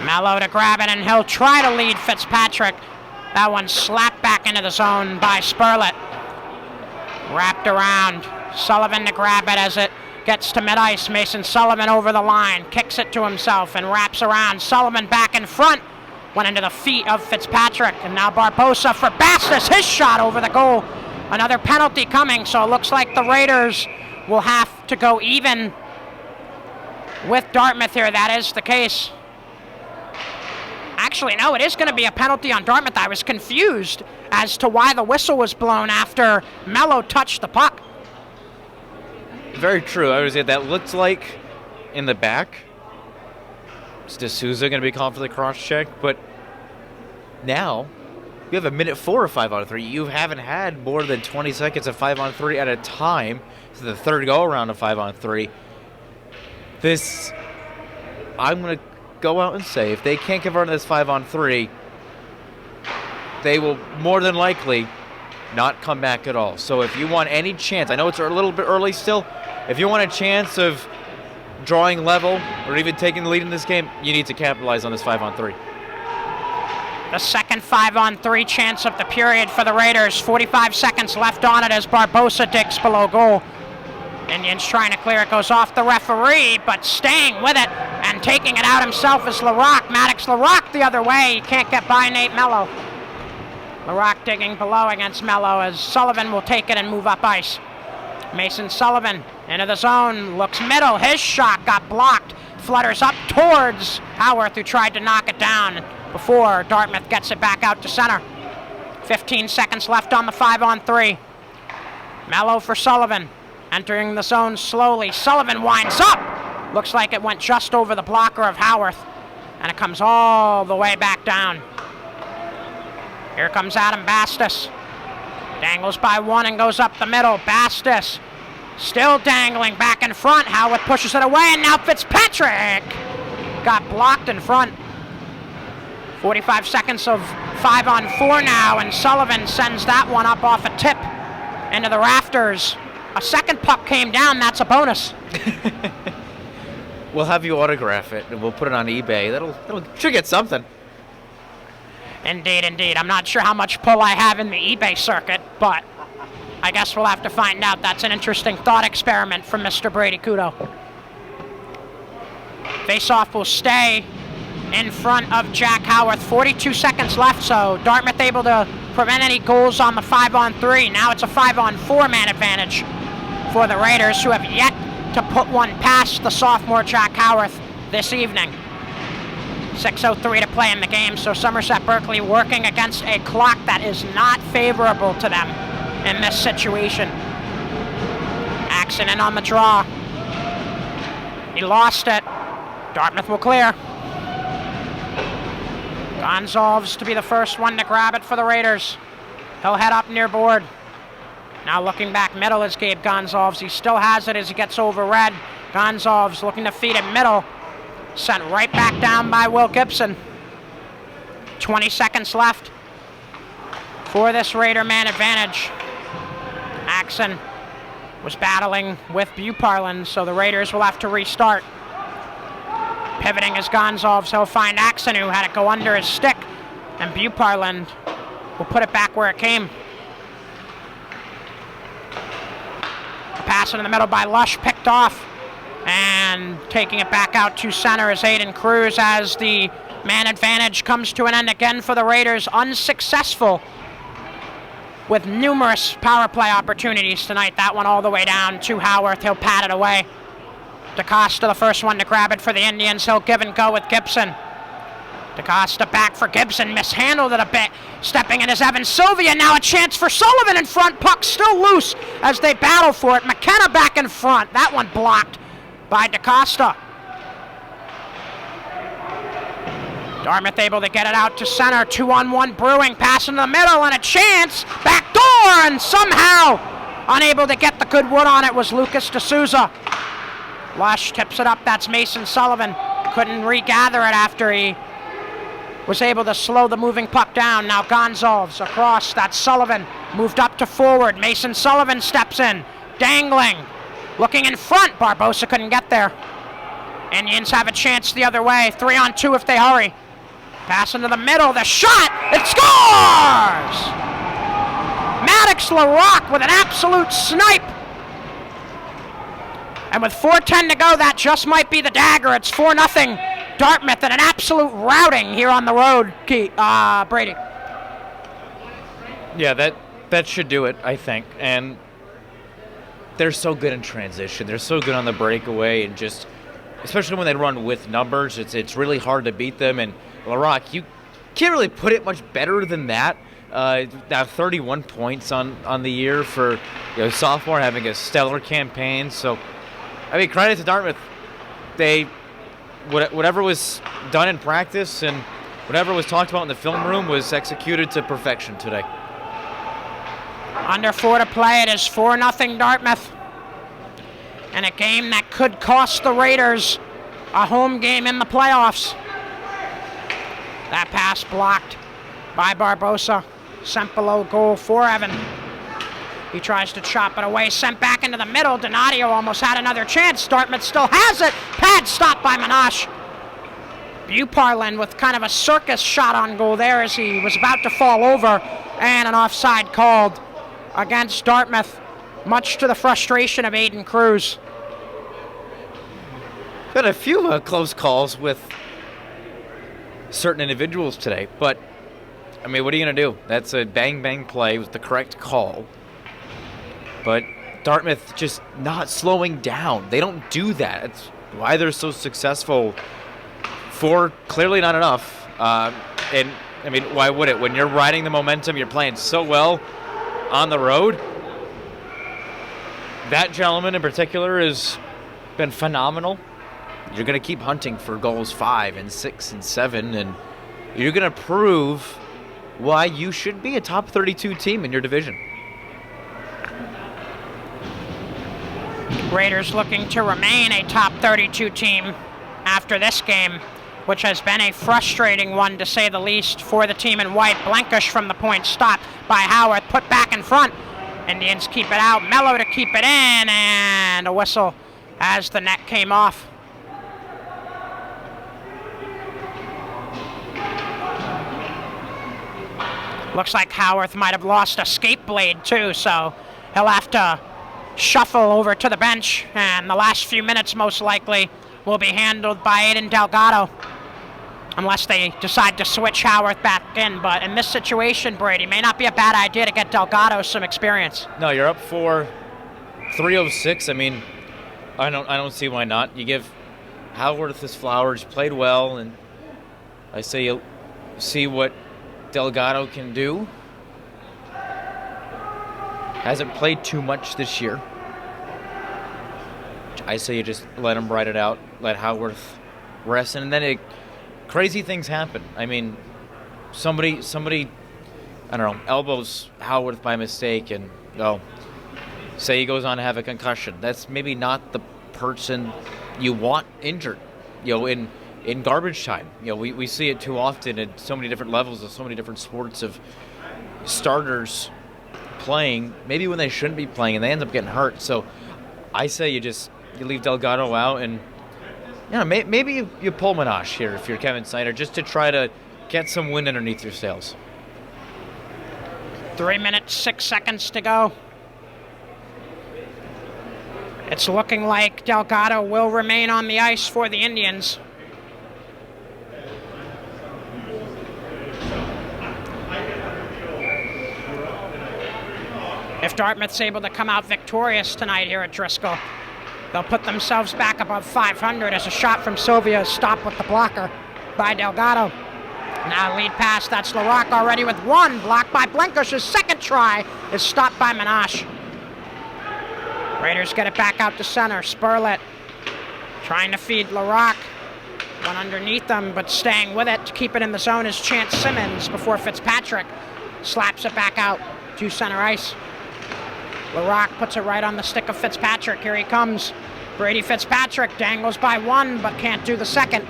Mello to grab it, and he'll try to lead Fitzpatrick. That one slapped back into the zone by Spurlett. Wrapped around. Sullivan to grab it as it gets to mid-ice. Mason Sullivan over the line. Kicks it to himself and wraps around. Sullivan back in front. Went into the feet of Fitzpatrick. And now Barbosa for Bastos. His shot over the goal. Another penalty coming, so it looks like the Raiders will have to go even with Dartmouth here. That is the case. Actually, no, it is going to be a penalty on Dartmouth. I was confused as to why the whistle was blown after Mello touched the puck. Very true. I would say that looked like in the back. Is D'Souza going to be called for the cross check? But now you have a minute 4 of 5-on-3. You haven't had more than 20 seconds of 5-on-3 at a time. This is the third go-around of 5-on-3. I'm going to go out and say, if they can't convert this 5-on-3, they will more than likely not come back at all. So if you want any chance, I know it's a little bit early still, if you want a chance of drawing level or even taking the lead in this game, you need to capitalize on this 5-on-3. The second 5-on-3 chance of the period for the Raiders. 45 seconds left on it as Barbosa digs below goal. Indians trying to clear it, goes off the referee, but staying with it and taking it out himself is Larocque. Maddox Larocque the other way. He can't get by Nate Mello. Larocque digging below against Mello as Sullivan will take it and move up ice. Mason Sullivan into the zone, looks middle. His shot got blocked. Flutters up towards Howarth, who tried to knock it down before Dartmouth gets it back out to center. 15 seconds left on the 5-on-3. Mello for Sullivan. Entering the zone slowly. Sullivan winds up. Looks like it went just over the blocker of Howarth. And it comes all the way back down. Here comes Adam Bastis. Dangles by one and goes up the middle. Bastis still dangling back in front. Howarth pushes it away, and now Fitzpatrick got blocked in front. 45 seconds of 5-on-4 now, and Sullivan sends that one up off a tip into the rafters. A second puck came down. That's a bonus. We'll have you autograph it, and we'll put it on eBay. That'll should get something. Indeed, indeed. I'm not sure how much pull I have in the eBay circuit, but I guess we'll have to find out. That's an interesting thought experiment from Mr. Brady Kudo. Face-off will stay in front of Jack Howarth. 42 seconds left, so Dartmouth able to prevent any goals on the 5-on-3. Now it's a 5-on-4 man advantage for the Raiders, who have yet to put one past the sophomore Jack Howarth this evening. 6:03 to play in the game, so Somerset Berkley working against a clock that is not favorable to them in this situation. Axon in on the draw. He lost it. Dartmouth will clear. Gonzalves to be the first one to grab it for the Raiders. He'll head up near board. Now looking back middle is Gabe Gonzalves. He still has it as he gets over red. Gonzalves looking to feed it middle. Sent right back down by Will Gibson. 20 seconds left for this Raider man advantage. Axon was battling with Buparland, so the Raiders will have to restart. Pivoting is Gonzalves. He'll find Axon, who had it go under his stick, and Buparland will put it back where it came. A pass in the middle by Lush, picked off. And taking it back out to center is Aiden Cruz as the man advantage comes to an end again for the Raiders. Unsuccessful with numerous power play opportunities tonight. That one all the way down to Howarth. He'll pat it away. DaCosta, the first one to grab it for the Indians. He'll give and go with Gibson. DaCosta back for Gibson. Mishandled it a bit. Stepping in is Evan Sylvia. Now a chance for Sullivan in front. Puck still loose as they battle for it. McKenna back in front. That one blocked by DaCosta. Dartmouth able to get it out to center. 2-on-1 brewing. Pass in the middle and a chance. Back door, and somehow unable to get the good wood on it was Lucas D'Souza. Lush tips it up. That's Mason Sullivan. Couldn't regather it after he was able to slow the moving puck down. Now Gonzalves across. That's Sullivan. Moved up to forward. Mason Sullivan steps in. Dangling. Looking in front. Barbosa couldn't get there. Indians have a chance the other way. 3-on-2 if they hurry. Pass into the middle. The shot. It scores! Maddox Larocque with an absolute snipe. And with 4:10 to go, that just might be the dagger. It's 4-0 Dartmouth and an absolute routing here on the road, Brady. Yeah, that should do it, I think. And they're so good in transition. They're so good on the breakaway, and just, especially when they run with numbers, it's really hard to beat them. And Larocque, you can't really put it much better than that. Now 31 points on the year for sophomore, having a stellar campaign. So, I mean, credit to Dartmouth. They whatever was done in practice and whatever was talked about in the film room was executed to perfection today. Under 4 to play. It is 4-0 Dartmouth. And a game that could cost the Raiders a home game in the playoffs. That pass blocked by Barbosa. Sent below goal for Evan. He tries to chop it away. Sent back into the middle. Donadio almost had another chance. Dartmouth still has it. Pad stopped by Minash. Buparlin with kind of a circus shot on goal there as he was about to fall over. And an offside called against Dartmouth, much to the frustration of Aiden Cruz. Got a few close calls with certain individuals today, but I mean, what are you going to do? That's a bang-bang play with the correct call. But Dartmouth just not slowing down. They don't do that. It's why they're so successful. 4, clearly not enough. And I mean, why would it? When you're riding the momentum, you're playing so well on the road. That gentleman in particular has been phenomenal. You're going to keep hunting for goals 5 and 6 and 7, and you're going to prove why you should be a top 32 team in your division. Raiders looking to remain a top 32 team after this game, which has been a frustrating one to say the least for the team in white. Blankish from the point, stopped by Howard, put back in front. Indians keep it out, Mello to keep it in, and a whistle as the net came off. Looks like Howarth might have lost a skate blade too, so he'll have to shuffle over to the bench, and the last few minutes most likely will be handled by Aiden Delgado, unless they decide to switch Howarth back in. But in this situation, Brady, may not be a bad idea to get Delgado some experience. No, you're up for 3:06. I mean, I don't see why not. You give Howarth his flowers, played well, and I say you see what Delgado can do. Hasn't played too much this year. I say you just let him ride it out, let Howarth rest, and then crazy things happen. I mean, somebody, I don't know, elbows Howarth by mistake, and say he goes on to have a concussion. That's maybe not the person you want injured, in garbage time. We see it too often at so many different levels of so many different sports of starters playing maybe when they shouldn't be playing and they end up getting hurt. So I say you leave Delgado out, and maybe you pull Minash here if you're Kevin Snyder, just to try to get some wind underneath your sails. 3 minutes, 6 seconds to go. It's looking like Delgado will remain on the ice for the Indians. If Dartmouth's able to come out victorious tonight here at Driscoll, they'll put themselves back above 500 as a shot from Sylvia is stopped with the blocker by Delgado. Now lead pass, that's LaRock already with 1, blocked by Blankish. His second try is stopped by Minash. Raiders get it back out to center. Spurlett trying to feed LaRock. One underneath them, but staying with it to keep it in the zone is Chance Simmons before Fitzpatrick slaps it back out to center ice. LaRock puts it right on the stick of Fitzpatrick. Here he comes. Brady Fitzpatrick dangles by 1, but can't do the second.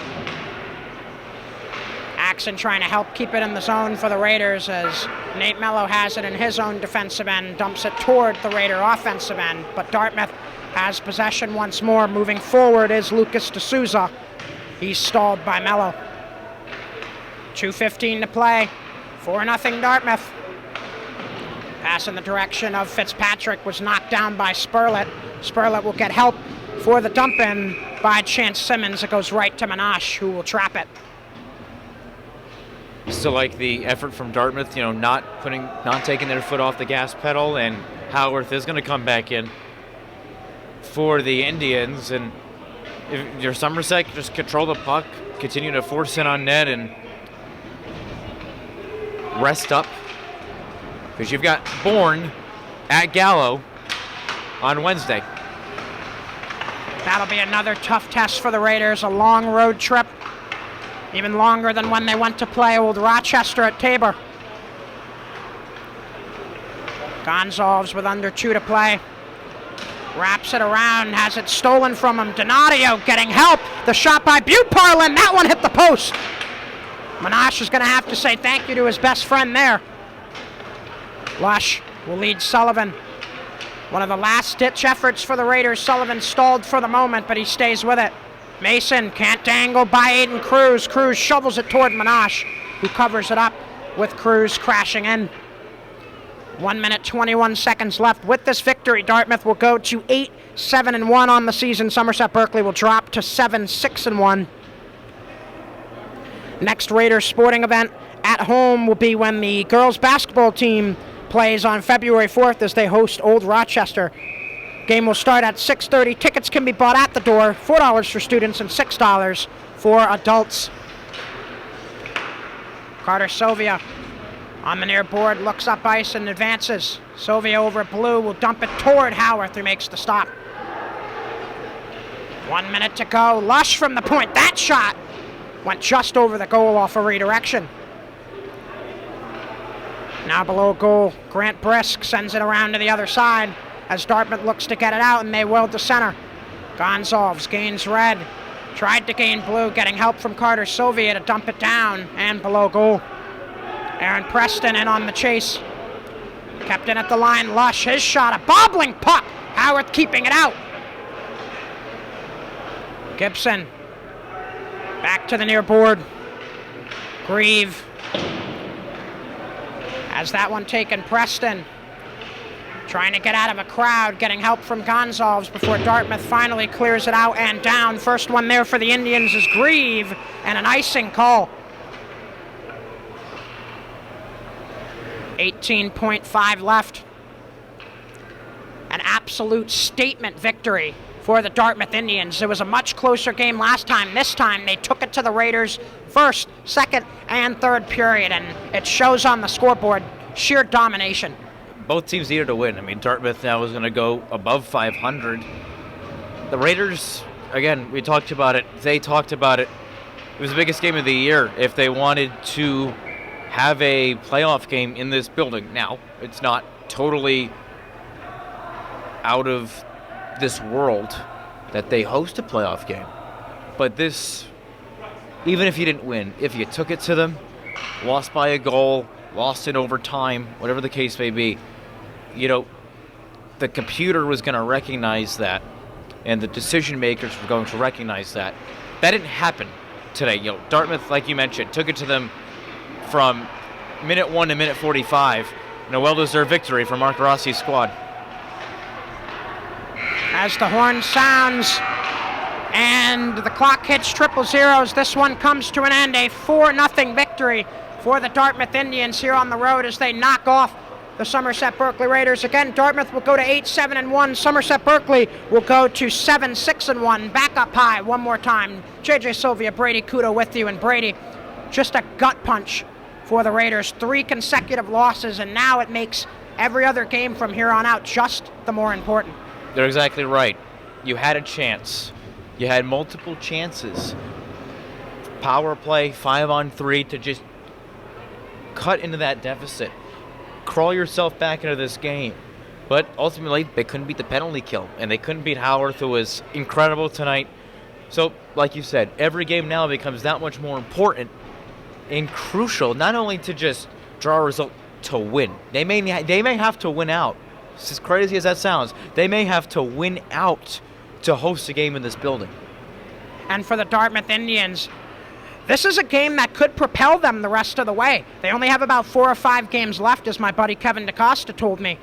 Axon trying to help keep it in the zone for the Raiders as Nate Mello has it in his own defensive end, dumps it toward the Raider offensive end, but Dartmouth has possession once more. Moving forward is Lucas D'Souza. He's stalled by Mello. 2:15 to play. 4-0 Dartmouth. Pass in the direction of Fitzpatrick was knocked down by Spurlett. Spurlett will get help for the dump in by Chance Simmons. It goes right to Minash, who will trap it. Still like the effort from Dartmouth, not taking their foot off the gas pedal, and Howarth is going to come back in for the Indians. And if you're Somerset, just control the puck, continue to force in on net, and rest up. Because you've got Bourne at Gallo on Wednesday. That'll be another tough test for the Raiders, a long road trip, even longer than when they went to play Old Rochester at Tabor. Gonzalez with under 2 to play. Wraps it around, has it stolen from him. Donadio getting help. The shot by Buparlin, that one hit the post. Monash is going to have to say thank you to his best friend there. Lush will lead Sullivan. One of the last-ditch efforts for the Raiders. Sullivan stalled for the moment, but he stays with it. Mason can't dangle by Aiden Cruz. Cruz shovels it toward Monash, who covers it up with Cruz crashing in. 1 minute, 21 seconds left. With this victory, Dartmouth will go to 8-7-1 on the season. Somerset Berkley will drop to 7-6-1. Next Raiders sporting event at home will be when the girls basketball team plays on February 4th as they host Old Rochester. Game will start at 6:30. Tickets can be bought at the door, $4 for students and $6 for adults. Carter Sovia on the near board, looks up ice and advances. Sovia over at Blue will dump it toward Howarth, who makes the stop. 1 minute to go. Lush from the point. That shot went just over the goal off a redirection. Now below goal, Grant Brisk sends it around to the other side as Dartmouth looks to get it out, and they will to center. Gonzalez gains red. Tried to gain blue, getting help from Carter Sovia to dump it down and below goal. Aaron Preston in on the chase. Kept in at the line. Lush, his shot, a bobbling puck. Howarth keeping it out. Gibson back to the near board. Grieve has that one taken. Preston trying to get out of a crowd, getting help from Gonzalez before Dartmouth finally clears it out and down. First one there for the Indians is Grieve, and an icing call. 18.5 left. An absolute statement victory for the Dartmouth Indians. It was a much closer game last time. This time they took it to the Raiders first, second, and third period, and it shows on the scoreboard. Sheer domination. Both teams needed to win. I mean, Dartmouth now is going to go above 500. The Raiders, again, we talked about it. They talked about it. It was the biggest game of the year if they wanted to have a playoff game in this building. Now, it's not totally out of this world that they host a playoff game. But this, even if you didn't win, if you took it to them, lost by a goal, lost in overtime, whatever the case may be, you know, the computer was going to recognize that, and the decision makers were going to recognize that. That didn't happen today. You know, Dartmouth, like you mentioned, took it to them from minute 1 to minute 45. And a well-deserved victory for Mark Rossi's squad. As the horn sounds and the clock hits triple zeros, this one comes to an end. A 4-0 victory for the Dartmouth Indians here on the road as they knock off the Somerset Berkley Raiders. Again, Dartmouth will go to 8-7-1. Somerset Berkley will go to 7-6-1. Back up high one more time. JJ Sylvia, Brady Kudo with you. And Brady, just a gut punch for the Raiders. 3 consecutive losses, and now it makes every other game from here on out just the more important. They're exactly right. You had a chance. You had multiple chances. Power play, 5-on-3 to just cut into that deficit. Crawl yourself back into this game. But ultimately, they couldn't beat the penalty kill, and they couldn't beat Howarth, who was incredible tonight. So, like you said, every game now becomes that much more important and crucial, not only to just draw a result, to win. They may have to win out. As crazy as that sounds, they may have to win out to host a game in this building. And for the Dartmouth Indians, this is a game that could propel them the rest of the way. They only have about 4 or 5 games left, as my buddy Kevin DaCosta told me.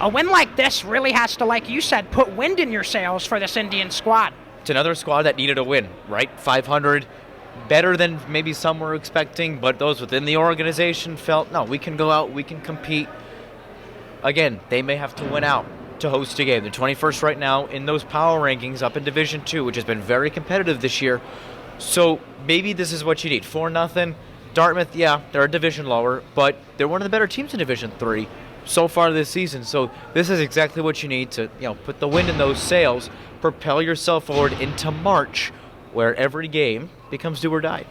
A win like this really has to, like you said, put wind in your sails for this Indian squad. It's another squad that needed a win, right? 500, better than maybe some were expecting, but those within the organization felt, no, we can go out, we can compete. Again, they may have to win out to host a game. They're 21st right now in those power rankings up in Division 2, which has been very competitive this year. So maybe this is what you need. 4-0. Dartmouth, yeah, they're a division lower, but they're one of the better teams in Division 3. so far this season. So this is exactly what you need to, put the wind in those sails, propel yourself forward into March, where every game becomes do or die.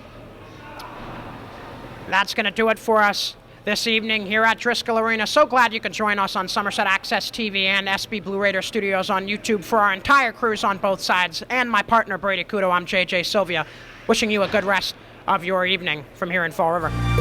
That's going to do it for us this evening here at Driscoll Arena. So glad you could join us on Somerset Access TV and SB Blue Raider Studios on YouTube. For our entire crews on both sides and my partner Brady Kudo, I'm JJ Sylvia, wishing you a good rest of your evening from here in Fall River.